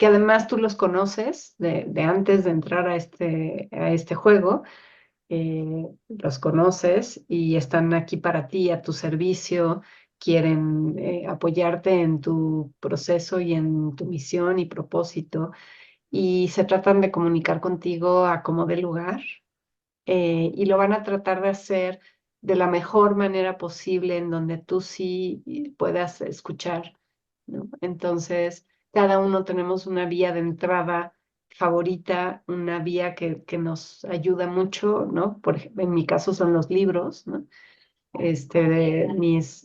además tú los conoces de antes de entrar a este juego, los conoces y están aquí para ti, a tu servicio, quieren apoyarte en tu proceso y en tu misión y propósito, y se tratan de comunicar contigo a como dé lugar, y lo van a tratar de hacer de la mejor manera posible en donde tú sí puedas escuchar, ¿no? Entonces, cada uno tenemos una vía de entrada favorita, una vía que nos ayuda mucho, ¿no? Por ejemplo, en mi caso son los libros, ¿no?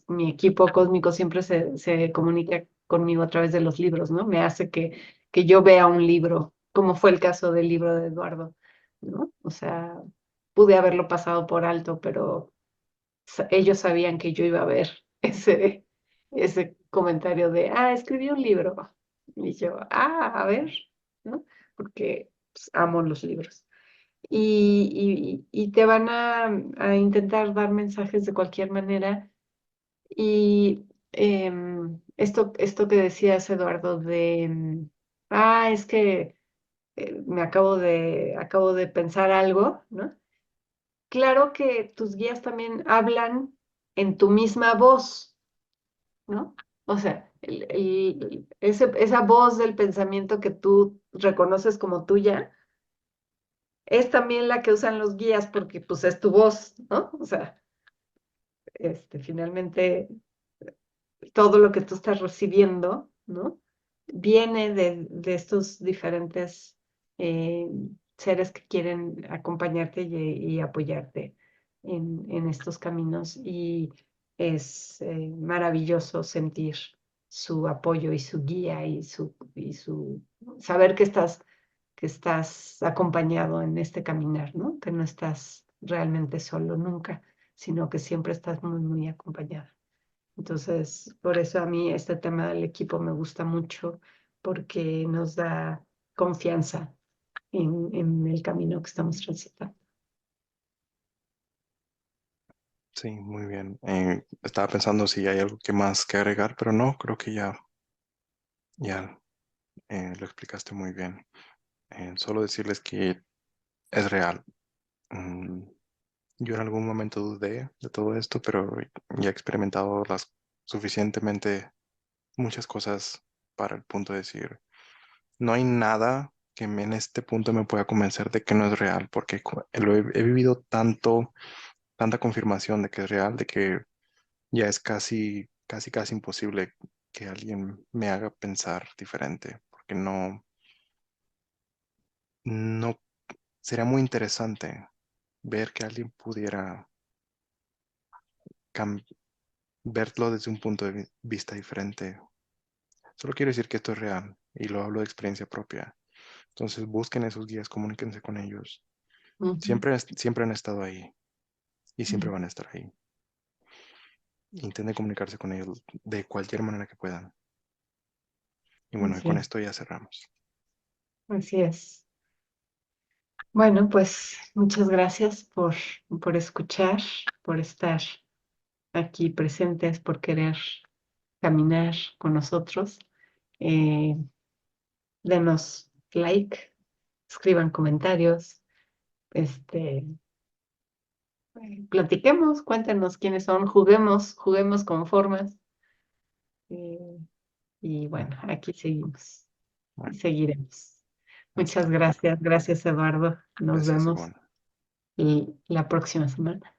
Mi equipo cósmico siempre se comunica conmigo a través de los libros, ¿no? Me hace que yo vea un libro, como fue el caso del libro de Eduardo, ¿no? O sea, pude haberlo pasado por alto, pero ellos sabían que yo iba a ver ese comentario de, escribí un libro. Y yo, a ver, ¿no? Porque pues, amo los libros y te van a intentar dar mensajes de cualquier manera. Y esto que decías, Eduardo, es que acabo de pensar algo, ¿no? Claro que tus guías también hablan en tu misma voz, ¿no? O sea, esa voz del pensamiento que tú reconoces como tuya es también la que usan los guías porque pues es tu voz, ¿no? O sea, finalmente todo lo que tú estás recibiendo, ¿no? Viene de estos diferentes eh, seres que quieren acompañarte y apoyarte en estos caminos y es maravilloso sentir su apoyo y su guía y su saber que estás acompañado en este caminar, ¿no? Que no estás realmente solo nunca, sino que siempre estás muy, muy acompañado. Entonces, por eso a mí este tema del equipo me gusta mucho, porque nos da confianza en el camino que estamos transitando. Sí, muy bien. Estaba pensando si hay algo que más que agregar, pero no, creo que ya lo explicaste muy bien. Solo decirles que es real. Mm, yo en algún momento dudé de todo esto, pero ya he experimentado las suficientemente muchas cosas para el punto de decir, no hay nada que en este punto me pueda convencer de que no es real, porque he vivido tanta confirmación de que es real, de que ya es casi imposible que alguien me haga pensar diferente, porque no, sería muy interesante ver que alguien pudiera cam- verlo desde un punto de vista diferente. Solo quiero decir que esto es real y lo hablo de experiencia propia. Entonces busquen esos guías, comuníquense con ellos. Ujú, Siempre han estado ahí y siempre ujú. van a estar ahí. Intenten comunicarse con ellos de cualquier manera que puedan. Y bueno, y Así con es, esto ya cerramos. así es. Bueno, pues muchas gracias por escuchar, por estar aquí presentes, por querer caminar con nosotros. Eh, Denos like, escriban comentarios, este, platiquemos, cuéntenos quiénes son, juguemos con formas. eh, y bueno, aquí seguimos y Bueno, seguiremos. hasta Muchas luego. gracias, gracias Eduardo. Nos Gracias, vemos Ivonne. la próxima semana.